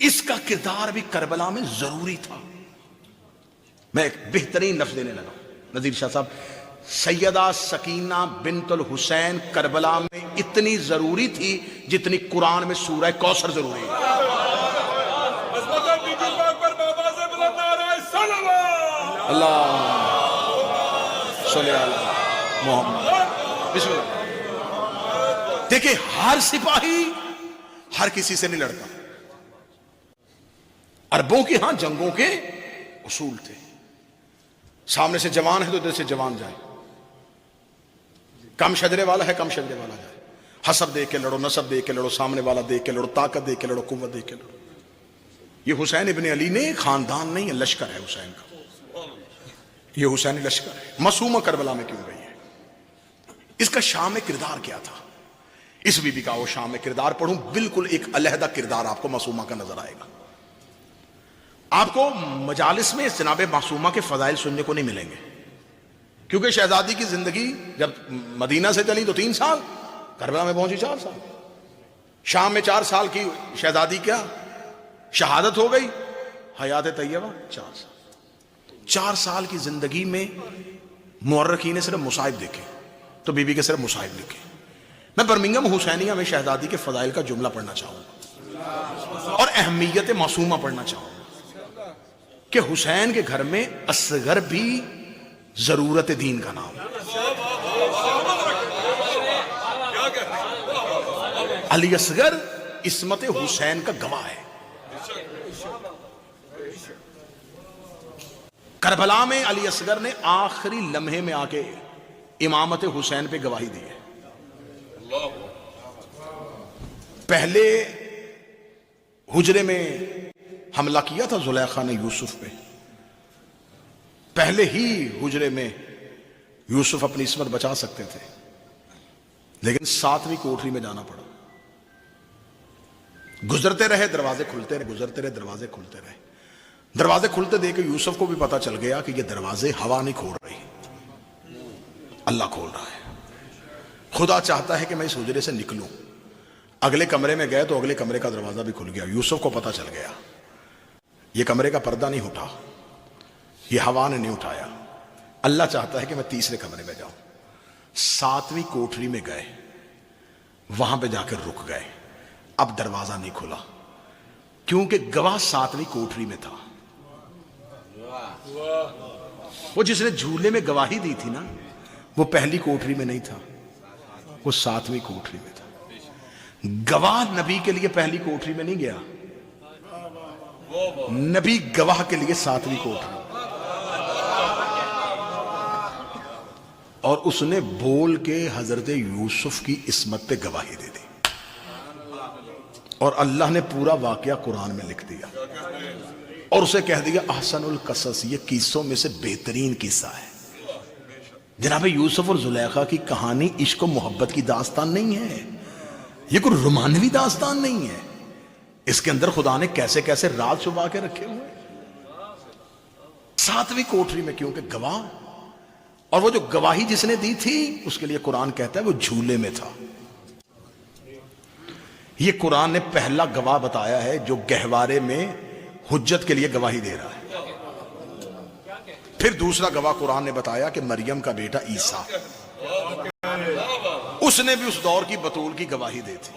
اس کا کردار بھی کربلا میں ضروری تھا. میں ایک بہترین لفظ دینے لگا نذیر شاہ صاحب. سیدہ سکینہ بنت الحسین کربلا میں اتنی ضروری تھی جتنی قرآن میں سورہ کوثر ضروری ہے. اللہ صلی اللہ محمد. بسم اللہ. دیکھیں ہر سپاہی ہر کسی سے نہیں لڑتا. عربوں کے ہاں جنگوں کے اصول تھے. سامنے سے جوان ہے تو ادھر سے جوان جائے, کم شجرے والا ہے کم شجرے والا جائے. حسب دیکھ کے لڑو, نسب دیکھ کے لڑو, سامنے والا دیکھ کے لڑو, طاقت دیکھ کے لڑو, قوت دیکھ کے لڑو. یہ حسین ابن علی نے خاندان نہیں ہے, لشکر ہے حسین کا. یہ حسینی لشکر ہے. معصومہ کربلا میں کیوں گئی ہے؟ اس کا شام میں کردار کیا تھا؟ اس بی بی کا وہ شام میں کردار پڑھوں, بالکل ایک علیحدہ کردار آپ کو معصومہ کا نظر آئے گا. آپ کو مجالس میں جناب معصومہ کے فضائل سننے کو نہیں ملیں گے, کیونکہ شہزادی کی زندگی جب مدینہ سے چلی تو 3 سال, کربلا میں پہنچی 4 سال, شام میں 4 سال کی شہزادی کیا شہادت ہو گئی, حیات طیبہ 4 سال. 4 سال کی زندگی میں مورخین نے صرف مصائب دیکھے تو بی بی کے صرف مصائب لکھے. میں برمنگھم حسینیہ میں شہزادی کے فضائل کا جملہ پڑھنا چاہوں گا اور اہمیت معصومہ پڑھنا چاہوں گا کہ حسین کے گھر میں اصغر بھی ضرورت دین کا نام. علی اصغر عصمت حسین کا گواہ ہے. کربلا میں علی اصغر نے آخری لمحے میں آ کے امامت حسین پہ گواہی دی ہے. پہلے حجرے میں حملہ کیا تھا زلیخا نے یوسف پہ, پہلے ہی حجرے میں یوسف اپنی عصمت بچا سکتے تھے, لیکن 7ویں کوٹری میں جانا پڑا. گزرتے رہے دروازے کھلتے رہے, گزرتے رہے دروازے کھلتے رہے. دروازے کھلتے دیکھ کے یوسف کو بھی پتا چل گیا کہ یہ دروازے ہوا نہیں کھول رہی, اللہ کھول رہا ہے. خدا چاہتا ہے کہ میں اس حجرے سے نکلوں. اگلے کمرے میں گئے تو اگلے کمرے کا دروازہ بھی کھل گیا. یوسف کو پتا چل گیا یہ کمرے کا پردہ نہیں اٹھا, یہ ہوا نے نہیں اٹھایا. اللہ چاہتا ہے کہ میں تیسرے کمرے میں جاؤں. 7ویں کوٹری میں گئے, وہاں پہ جا کر رک گئے. اب دروازہ نہیں کھلا کیونکہ گواہ 7ویں کوٹری میں تھا. وہ جس نے جھولے میں گواہی دی تھی نا, وہ پہلی کوٹری میں نہیں تھا, وہ 7ویں کوٹری میں تھا. گواہ نبی کے لیے پہلی کوٹری میں نہیں گیا, نبی گواہ کے لیے 7ویں کوٹری. اور اس نے بول کے حضرت یوسف کی عصمت پہ گواہی دے دی, اور اللہ نے پورا واقعہ قرآن میں لکھ دیا اور اسے کہہ دیا احسن القصص, یہ قصوں میں سے بہترین قصہ ہے. جناب یوسف اور زلیخا کی کہانی عشق و محبت کی داستان نہیں ہے, یہ کوئی رومانوی داستان نہیں ہے. اس کے اندر خدا نے کیسے کیسے راز چھپا کے رکھے ہوئے. 7ویں کوٹری میں کیونکہ گواہ, اور وہ جو گواہی جس نے دی تھی اس کے لیے قرآن کہتا ہے وہ جھولے میں تھا. یہ قرآن نے پہلا گواہ بتایا ہے جو گہوارے میں حجت کے لیے گواہی دے رہا ہے. پھر دوسرا گواہ قرآن نے بتایا کہ مریم کا بیٹا عیسیٰ, اس نے بھی اس دور کی بطول کی گواہی دی تھی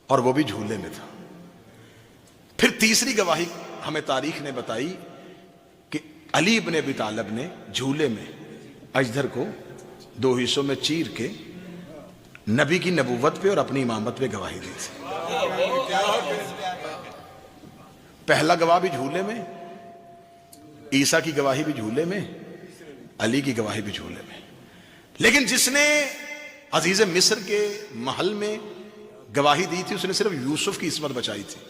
اور وہ بھی جھولے میں تھا. پھر تیسری گواہی ہمیں تاریخ نے بتائی کہ علی ابن ابی طالب نے جھولے میں اجدر کو 2 حصوں میں چیر کے نبی کی نبوت پہ اور اپنی امامت پہ گواہی دی تھی. پہلا گواہ بھی جھولے میں, عیسیٰ کی گواہی بھی جھولے میں, علی کی گواہی بھی جھولے میں. لیکن جس نے عزیز مصر کے محل میں گواہی دی تھی اس نے صرف یوسف کی عصمت بچائی تھی.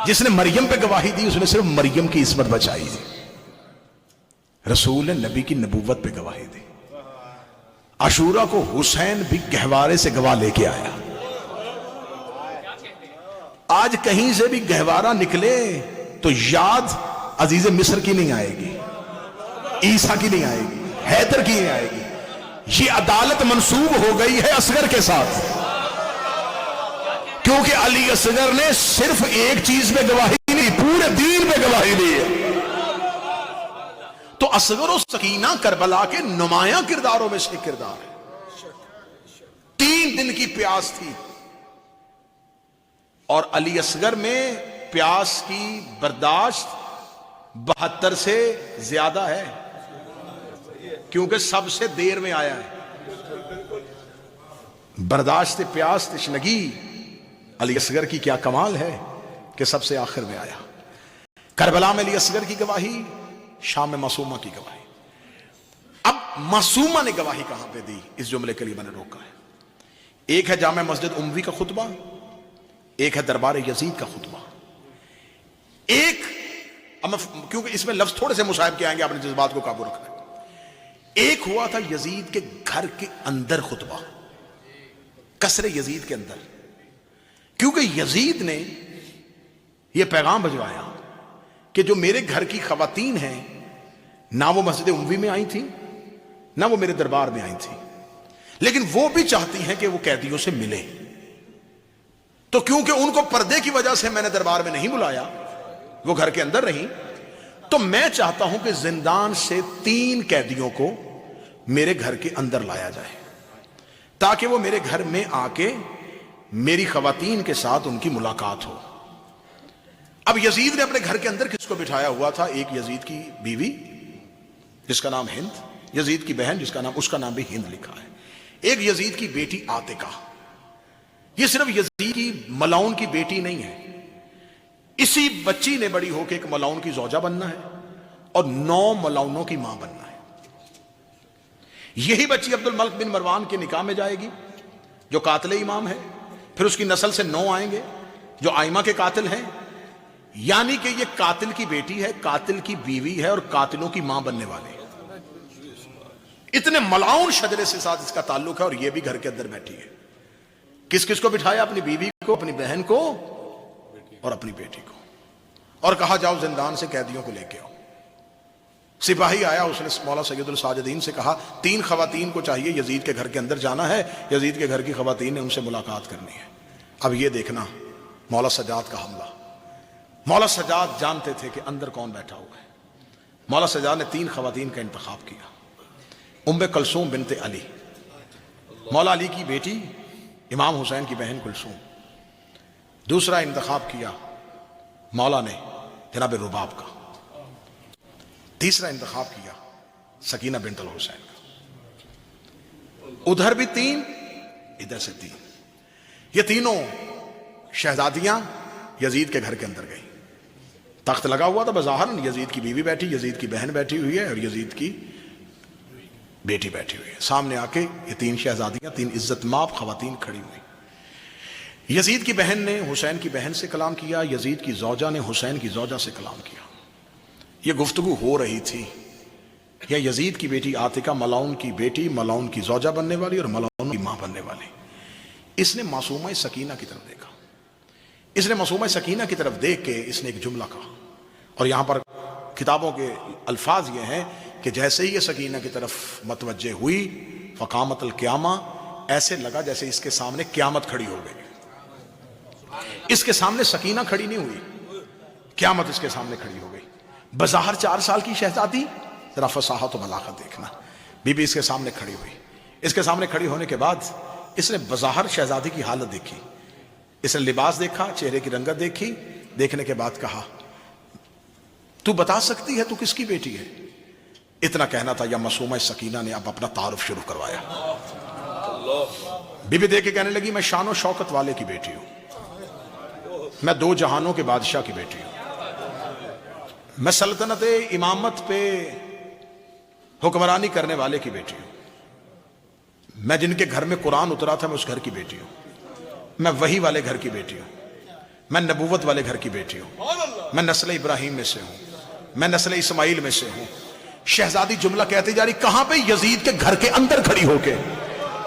جس نے مریم پہ گواہی دی اس نے صرف مریم کی عصمت بچائی تھی. رسول نے نبی کی نبوت پہ گواہی دی. عاشورہ کو حسین بھی گہوارے سے گواہ لے کے آیا. آج کہیں سے بھی گہوارہ نکلے تو یاد عزیز مصر کی نہیں آئے گی, عیسیٰ کی نہیں آئے گی, حیدر کی نہیں آئے گی. یہ عدالت منسوب ہو گئی ہے اصغر کے ساتھ. کیونکہ علی اصغر نے صرف ایک چیز پہ گواہی نہیں، پورے دین پہ گواہی دی ہے. تو اصغر و سکینہ کربلا کے نمایاں کرداروں میں سے کردار ہے. 3 دن کی پیاس تھی اور علی اصغر میں پیاس کی برداشت 72 سے زیادہ ہے، کیونکہ سب سے دیر میں آیا ہے. برداشت پیاس تشنگی علی اصغر کی کیا کمال ہے کہ سب سے آخر میں آیا. کربلا میں علی اصغر کی گواہی، شام میں معصومہ کی گواہی. اب معصومہ نے گواہی کہاں پہ دی، اس جملے کے لیے میں نے روکا ہے. ایک ہے جامع مسجد اموی کا خطبہ، ایک ہے دربار یزید کا خطبہ. ایک کیونکہ اس میں لفظ تھوڑے سے مصاحب کے آئیں گے، آپ نے جذبات کو قابو رکھنا ہے. ایک ہوا تھا یزید کے گھر کے اندر خطبہ، قصر یزید کے اندر، کیونکہ یزید نے یہ پیغام بھجوایا کہ جو میرے گھر کی خواتین ہیں نہ وہ مسجد اموی میں آئی تھیں نہ وہ میرے دربار میں آئی تھیں، لیکن وہ بھی چاہتی ہیں کہ وہ قیدیوں سے ملے. تو کیونکہ ان کو پردے کی وجہ سے میں نے دربار میں نہیں بلایا، وہ گھر کے اندر رہیں، تو میں چاہتا ہوں کہ زندان سے 3 قیدیوں کو میرے گھر کے اندر لایا جائے تاکہ وہ میرے گھر میں آ کے میری خواتین کے ساتھ ان کی ملاقات ہو. اب یزید نے اپنے گھر کے اندر کس کو بٹھایا ہوا تھا؟ ایک یزید کی بیوی جس کا نام ہند، یزید کی بہن جس کا نام، اس کا نام بھی ہند لکھا ہے، ایک یزید کی بیٹی عاتکہ. یہ صرف یزید کی ملعون کی بیٹی نہیں ہے، اسی بچی نے بڑی ہو کے ایک ملعون کی زوجہ بننا ہے اور 9 ملعونوں کی ماں بننا ہے. یہی بچی عبد الملک بن مروان کے نکاح میں جائے گی جو قاتل امام ہے، پھر اس کی نسل سے 9 آئیں گے جو آئمہ کے قاتل ہیں. یعنی کہ یہ قاتل کی بیٹی ہے، قاتل کی بیوی ہے اور قاتلوں کی ماں بننے والی ہے. اتنے ملعون شجرے سے ساتھ اس کا تعلق ہے، اور یہ بھی گھر کے اندر بیٹھی ہے. کس کس کو بٹھایا؟ اپنی بیوی کو، اپنی بہن کو اور اپنی بیٹی کو، اور کہا جاؤ زندان سے قیدیوں کو لے کے آؤ. سپاہی آیا، اس نے مولا سید الساجدین سے کہا 3 خواتین کو چاہیے، یزید کے گھر کے اندر جانا ہے، یزید کے گھر کی خواتین نے ان سے ملاقات کرنی ہے. اب یہ دیکھنا مولا سجاد کا حملہ. مولا سجاد جانتے تھے کہ اندر کون بیٹھا ہوا ہے. مولا سجاد نے 3 خواتین کا انتخاب کیا. ام کلثوم بنت علی، مولا علی کی بیٹی، امام حسین کی بہن کلثوم. دوسرا انتخاب کیا مولا نے جناب رباب کا. تیسرا انتخاب کیا سکینہ بنت الحسین کا. ادھر بھی 3، ادھر سے 3. یہ تینوں شہزادیاں یزید کے گھر کے اندر گئی. تخت لگا ہوا تھا بظاہر، یزید کی بیوی بیٹھی، یزید کی بہن بیٹھی ہوئی ہے اور یزید کی بیٹی بیٹھی ہوئی ہے. سامنے آ کے یہ 3 شہزادیاں، 3 عزت مآب خواتین کھڑی ہوئی. یزید کی بہن نے حسین کی بہن سے کلام کیا، یزید کی زوجہ نے حسین کی زوجہ سے کلام کیا. یہ گفتگو ہو رہی تھی. یا یزید کی بیٹی عاتکہ ملعون کی بیٹی، ملعون کی زوجہ بننے والی اور ملعون کی ماں بننے والی. اس نے معصومہ سکینہ کی طرف دیکھا. اس نے معصومہ سکینہ کی طرف دیکھ کے اس نے ایک جملہ کہا، اور یہاں پر کتابوں کے الفاظ یہ ہیں کہ جیسے ہی یہ سکینہ کی طرف متوجہ ہوئی، فقامت القیامہ، ایسے لگا جیسے اس کے سامنے قیامت کھڑی ہو گئی. اس کے سامنے سکینہ کھڑی نہیں ہوئی، قیامت اس کے سامنے کھڑی ہو گئی. بظاہر 4 سال کی شہزادی، ذرا فصاحت و بلاغت دیکھنا، بی بی اس کے سامنے کھڑی ہوئی. اس کے سامنے کھڑی ہونے کے بعد اس نے بظاہر شہزادی کی حالت دیکھی، اس نے لباس دیکھا، چہرے کی رنگت دیکھی. دیکھنے کے بعد کہا تو بتا سکتی ہے تو کس کی بیٹی ہے؟ اتنا کہنا تھا یا معصومہ سکینہ نے اب اپنا تعارف شروع کروایا. بی بی دیکھ کے کہنے لگی میں شان و شوکت والے کی بیٹی ہوں، میں 2 جہانوں کے بادشاہ کی بیٹی ہوں، میں سلطنت امامت پہ حکمرانی کرنے والے کی بیٹی ہوں، میں جن کے گھر میں قرآن اترا تھا میں اس گھر کی بیٹی ہوں، میں وحی والے گھر کی بیٹی ہوں، میں نبوت والے گھر کی بیٹی ہوں، میں نسل ابراہیم میں سے ہوں، میں نسل اسماعیل میں سے ہوں. شہزادی جملہ کہتے جا رہی، کہاں پہ؟ یزید کے گھر کے اندر کھڑی ہو کے.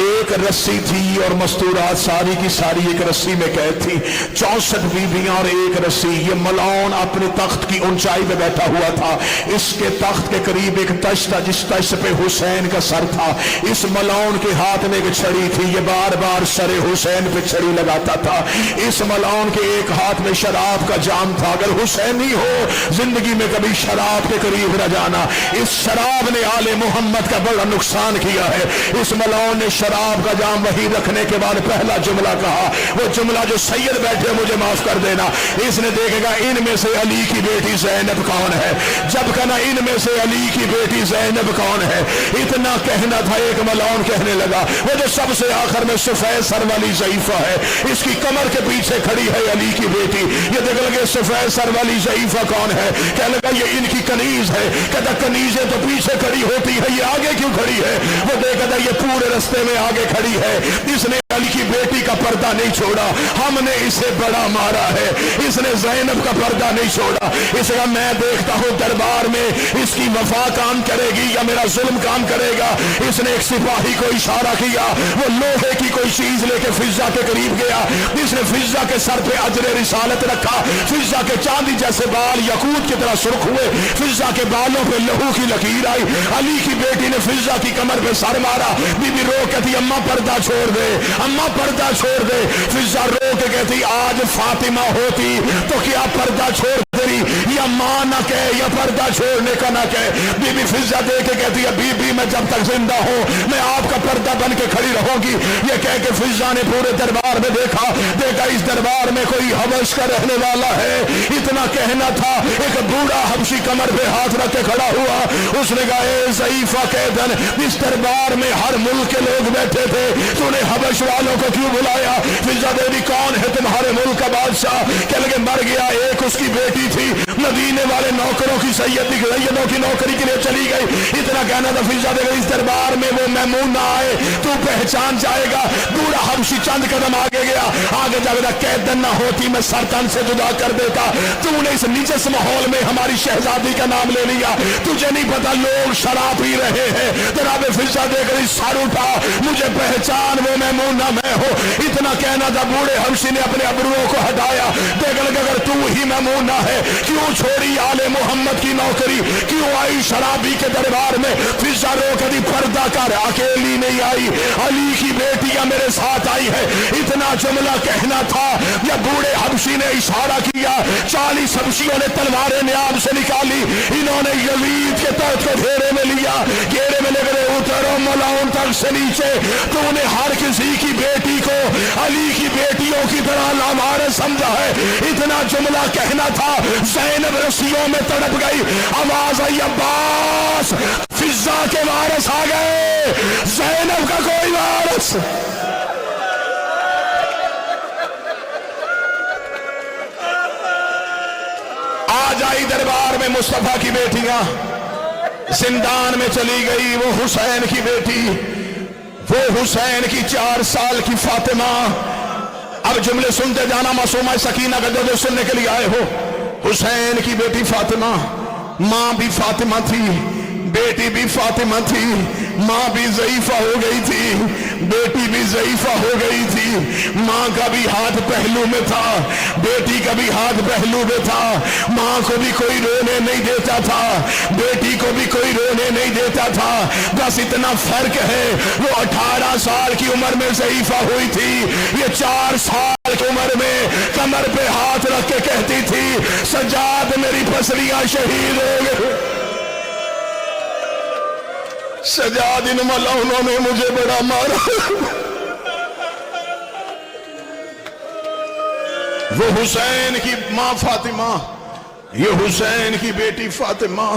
ایک رسی تھی اور مستورات ساری کی ساری ایک رسی میں قید تھی، 64 بیویاں اور ایک رسی۔ یہ ملعون اپنے تخت کی اونچائی پہ بیٹھا ہوا تھا، اس کے تخت کے قریب ایک تش تھا جس تش پہ حسین کا سر تھا۔ اس ملعون کے ہاتھ میں ایک چھڑی تھی، یہ بار بار سر حسین پہ چھڑی لگاتا تھا۔ اس ملعون کے ایک ہاتھ میں شراب کا جام تھا، اگر حسینی ہو زندگی میں کبھی شراب کے قریب نہ جانا، اس شراب نے آل محمد کا بڑا نقصان کیا ہے۔ اس ملعون نے شراب کا جام وہی رکھنے کے بعد پہلا جملہ کہا، وہ جملہ جو سید بیٹھے مجھے معاف کر دینا، اس نے دیکھے گا ان میں سے علی کی بیٹی زینب کون ہے، جب کہنا ان میں سے علی کی بیٹی زینب کون ہے، اتنا کہنا تھا ایک ملعون کہنے لگا وہ جو سب سے آخر میں سفید سر والی ضعیفہ ہے، اس کی کمر کے پیچھے کھڑی ہے علی کی بیٹی، یہ دیکھ لگے سفید سر والی ضعیفہ کون ہے، کہنے لگا یہ ان کی کنیز ہے، کہتا کنیزیں تو پیچھے کھڑی ہوتی ہے، یہ آگے کیوں کھڑی ہے، وہ دیکھتا یہ پورے رستے میں آگے کھڑی ہے، اس نے علی کی بیٹی کا پردہ نہیں چھوڑا، ہم نے اسے بڑا مارا ہے، اس نے زینب کا پردہ نہیں چھوڑا، اس کا میں دیکھتا ہوں دربار میں اس کی وفا کام کرے گی یا میرا ظلم کام کرے گا۔ اس نے ایک سپاہی کو اشارہ کیا، وہ لوہے کی کوئی چیز لے کے فضہ کے قریب گیا، اس نے فضہ کے سر پہ اجر رسالت رکھا، فضہ کے چاندی جیسے بال یاقوت کی طرح سرخ ہوئے، فضہ کے بالوں پہ لہو کی لکیر آئی، علی کی بیٹی نے فضہ کی کمر پہ سر مارا، بی بی رو کہتی اماں پردہ چھوڑ دے، اماں پردہ چھوڑ دے، فضہ رو کے کہتی آج فاطمہ ہوتی تو کیا پردہ چھوڑ دے، یا ماں نہ کہے یا پردہ چھوڑنے کا نہ کہے، بی بی فضہ دے کے کہتی ہے بی بی میں جب تک زندہ ہوں میں آپ کا پردہ بن کے کھڑی رہوں گی، یہ کہہ کے فضہ نے پورے دربار میں دیکھا اس دربار میں کوئی حبش کا رہنے والا ہے، اتنا کہنا تھا، ایک بوڑھا حبشی کمر پہ ہاتھ رکھ کے کھڑا ہوا، اس نے کہا اے ضعیفہ قیدن، اس دربار میں ہر ملک کے لوگ بیٹھے تھے، تو نے حبش والوں کو کیوں بلایا؟ فضہ دیوی کون ہے تمہارے ملک کا بادشاہ؟ کہ لگے مر گیا، ایک اس کی بیٹی تھی، مدینے والے نوکروں کی سیدوں کی نوکری کے لیے چلی گئی، اتنا کہنا تھا فضہ دیوی اس دربار میں وہ میمون نہ آئے تو پہچان جائے گا، بوڑھا حبشی چند قدم آگے گیا، آگے جا کے قیدن نہ ہوتی میں سر تن سے جدا کر دیتا، تو نے اس نجس ماحول میں ہماری شہزادی کا نام لے لیا، تجھے نہیں پتا لوگ شراب پی رہے ہیں، جناب فضہ دے کر سر اٹھا، مجھے پہچان وہ میمون نہ میں ہو، اتنا کہنا تھا، بوڑھے حبشی نے اپنے ابروؤں کو ہٹایا، دیکھ لگا اگر تو ہی میمون نہ ہے کیوں چھوڑی آل محمد کی نوکری، کیوں آئی شرابی کے دربار میں؟ فضہ رو کبھی پردہ کر، اکیلی نہیں آئی، علی کی بیٹیاں میرے ساتھ آئی ہے، اتنا جملہ کہنا تھا، یا بوڑھے حبشی نے اشارہ کیا، 40 حبشیوں نے تلواریں نیاب سے نکالی، انہوں نے یزید کے تحت کو گھیرے میں لیا، گھیرے میں لے کر اترو ملعون تک سے نیچے، تو نے ہر کسی کی بیٹی کو علی کی بیٹیوں کی طرح لامار سمجھا ہے، اتنا جملہ کہنا تھا، زینب رسیوں میں تڑپ گئی، آواز آئی عباس، فضہ کے وارث آ گئے، زینب کا کوئی وارث، آج آئی دربار میں مصطفیٰ کی بیٹیاں، زندان میں چلی گئی وہ حسین کی بیٹی، وہ حسین کی 4 سال کی فاطمہ، اب جملے سنتے جانا، معصومہ سکینہ کا جو سننے کے لیے آئے ہو، حسین کی بیٹی فاطمہ، ماں بھی فاطمہ تھی، بیٹی بھی فاطمہ تھی، ماں بھی ضعیفہ ہو گئی تھی، بیٹی بھی ضعیفہ ہو گئی تھی، ماں کا بھی ہاتھ پہلو میں تھا، بیٹی کا بھی ہاتھ پہلو میں تھا، ماں کو بھی کوئی رونے نہیں دیتا تھا، بیٹی کو بھی کوئی رونے نہیں دیتا تھا، بس اتنا فرق ہے، وہ 18 سال کی عمر میں ضعیفہ ہوئی تھی، یہ 4 سال کی عمر میں کمر پہ ہاتھ رکھ کے کہتی تھی سجاد میری پسلیاں شہید ہو گئے، سجاد ان ملعونوں نے مجھے بڑا مارا، وہ حسین کی ماں فاطمہ، یہ حسین کی بیٹی فاطمہ،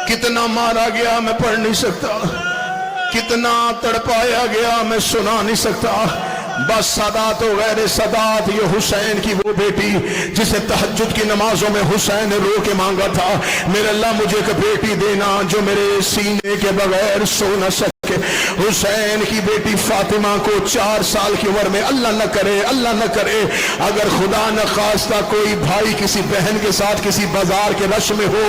کتنا مارا گیا میں پڑھ نہیں سکتا، کتنا تڑپایا گیا میں سنا نہیں سکتا، بس صدات و غیر صدات، یہ حسین کی وہ بیٹی جسے تہجد کی نمازوں میں حسین نے رو کے مانگا تھا، میرے اللہ مجھے ایک بیٹی دینا جو میرے سینے کے بغیر سو نہ سکے، حسین کی بیٹی فاطمہ کو 4 سال کی عمر میں اللہ نہ کرے اگر خدا نہ خواستہ کوئی بھائی کسی بہن کے ساتھ کسی بازار کے رش میں ہو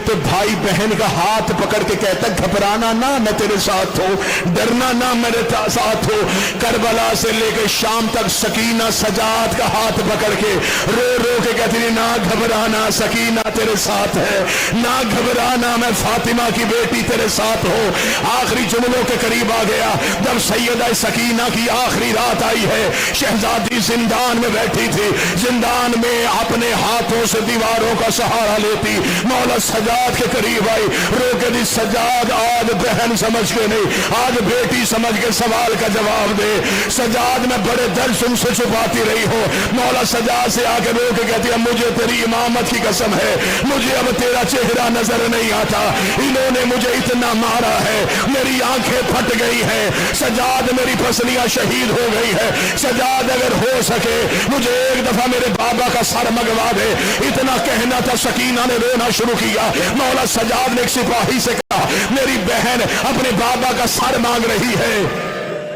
تو بھائی بہن کا ہاتھ پکڑ کے کہتا گھبرانا نہ، میں تیرے ساتھ ہوں، ڈرنا نہ، میرے ساتھ ہو۔ کربلا سے لے کے شام تک سکینہ سجاد کا ہاتھ پکڑ کے رو رو کے کہتی نہ گھبرانا، سکینہ تیرے ساتھ ہے، نہ گھبرانا، میں فاطمہ کی بیٹی تیرے ساتھ ہو۔ آخری جملوں کے قریب آ گیا جب سیدہ سکینہ کی آخری رات آئی ہے، شہزادی زندان میں بیٹھی تھی، زندان میں اپنے ہاتھوں سے دیواروں کا سہارا لیتی، مولا سجاد کے قریب آئی، رو کے دی سجاد آج بہن سمجھ کے نہیں، آج بیٹی سمجھ کے سوال کا جواب دے۔ سجاد میں بڑے درد تم سے چھپاتی رہی ہو، مولا سجاد سے آ کے رو کے کہتی ہے مجھے تیری امامت کی قسم ہے، مجھے اب تیرا چہرہ نظر نہیں آتا، انہوں نے مجھے اتنا مارا ہے، میری آنکھیں پھٹ گئی ہیں، سجاد میری پسلیاں شہید ہو گئی ہے، سجاد اگر ہو سکے مجھے ایک دفعہ میرے بابا کا سر مگوا دے۔ اتنا کہنا تھا، سکینہ نے رونا شروع کیا۔ مولا سجاد نے ایک سپاہی سے کہا میری بہن اپنے بابا کا سر مانگ رہی ہے،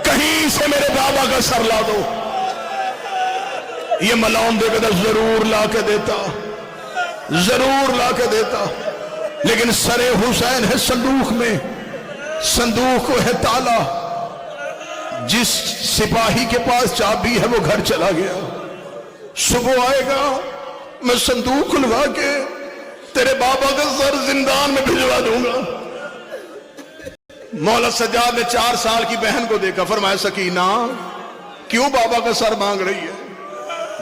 کہیں سے میرے بابا کا سر لا دو۔ یہ ملعون دے کے ضرور لا کے دیتا، ضرور لا کے دیتا، لیکن سر حسین ہے صندوق میں، صندوق کو ہے تالا، جس سپاہی کے پاس چابی ہے وہ گھر چلا گیا، صبح آئے گا میں صندوق کھلوا کے تیرے بابا کا سر زندان میں بھجوا دوں گا۔ مولا سجاد نے 4 سال کی بہن کو دیکھا، فرمایا سکینہ کیوں بابا کا سر مانگ رہی ہے؟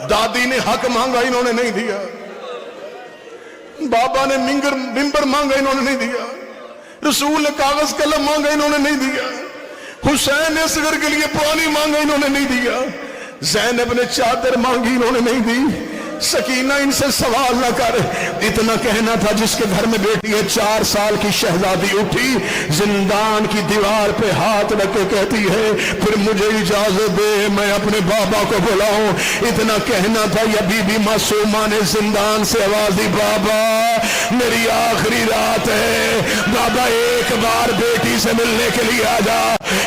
دادی نے حق مانگا انہوں نے نہیں دیا، بابا نے ممبر مانگا انہوں نے نہیں دیا، رسول نے کاغذ قلم مانگا انہوں نے نہیں دیا، حسین نے اصغر کے لیے پانی مانگا انہوں نے نہیں دیا، زینب نے چادر مانگی انہوں نے نہیں دی۔ سکینہ ان سے سوال نہ کر، اتنا کہنا تھا جس کے گھر میں بیٹی ہے 4 سال کی شہزادی اٹھی، زندان کی دیوار پہ ہاتھ رکھ کے کہتی ہے پھر مجھے اجازت دے میں اپنے بابا کو بلاؤں۔ اتنا کہنا تھا یا بی بی معصومہ نے زندان سے آواز دی بابا میری آخری رات ہے، بابا ایک بار بیٹی سے ملنے کے لیے آ جا۔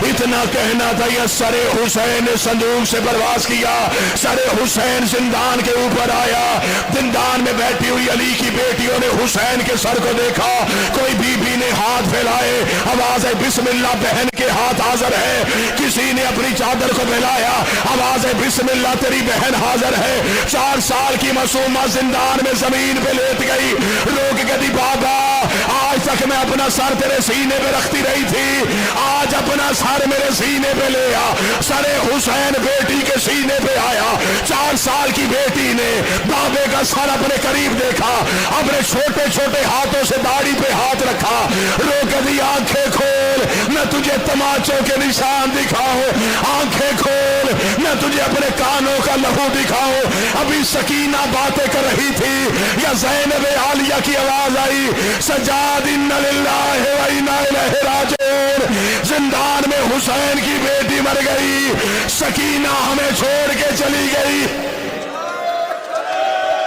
اتنا کہنا تھا یا سر حسین نے صندوق سے پرواز کیا، سر حسین زندان کے اوپر آیا، زندان میں بیٹھی ہوئی علی کی بیٹیوں نے حسین کے سر کو دیکھا، کوئی بی بی نے ہاتھ پھیلائے، آواز ہے بسم اللہ، بہن کے ہاتھ حاضر ہے، کسی نے اپنی چادر کو پھیلایا، آواز ہے بسم اللہ تیری بہن حاضر ہے۔ 4 سال کی معصومہ زندان میں زمین پہ لیٹ گئی، رو کے کہتی بابا آج تک میں اپنا سر تیرے سینے پہ رکھتی رہی تھی، آج اپنا سر میرے سینے پہ لے آ۔ سر حسین بیٹی کے سینے پہ آیا، 4 سال کی بیٹی نے بابے کا سر اپنے قریب دیکھا، اپنے چھوٹے چھوٹے ہاتھوں سے داڑھی پہ ہاتھ رکھا، رو کے دی آنکھیں کھول میں تجھے تماچوں کے نشان دکھاؤں، آنکھیں کھول میں تجھے اپنے کانوں کا لہو دکھاؤں۔ ابھی سکینہ باتیں کر رہی تھی یا زینب عالیہ کی آواز آئی سجاد ان للہ و انا الیہ راجعون، زندان میں حسین کی بیٹی مر گئی، سکینہ ہمیں چھوڑ کے چلی گئی۔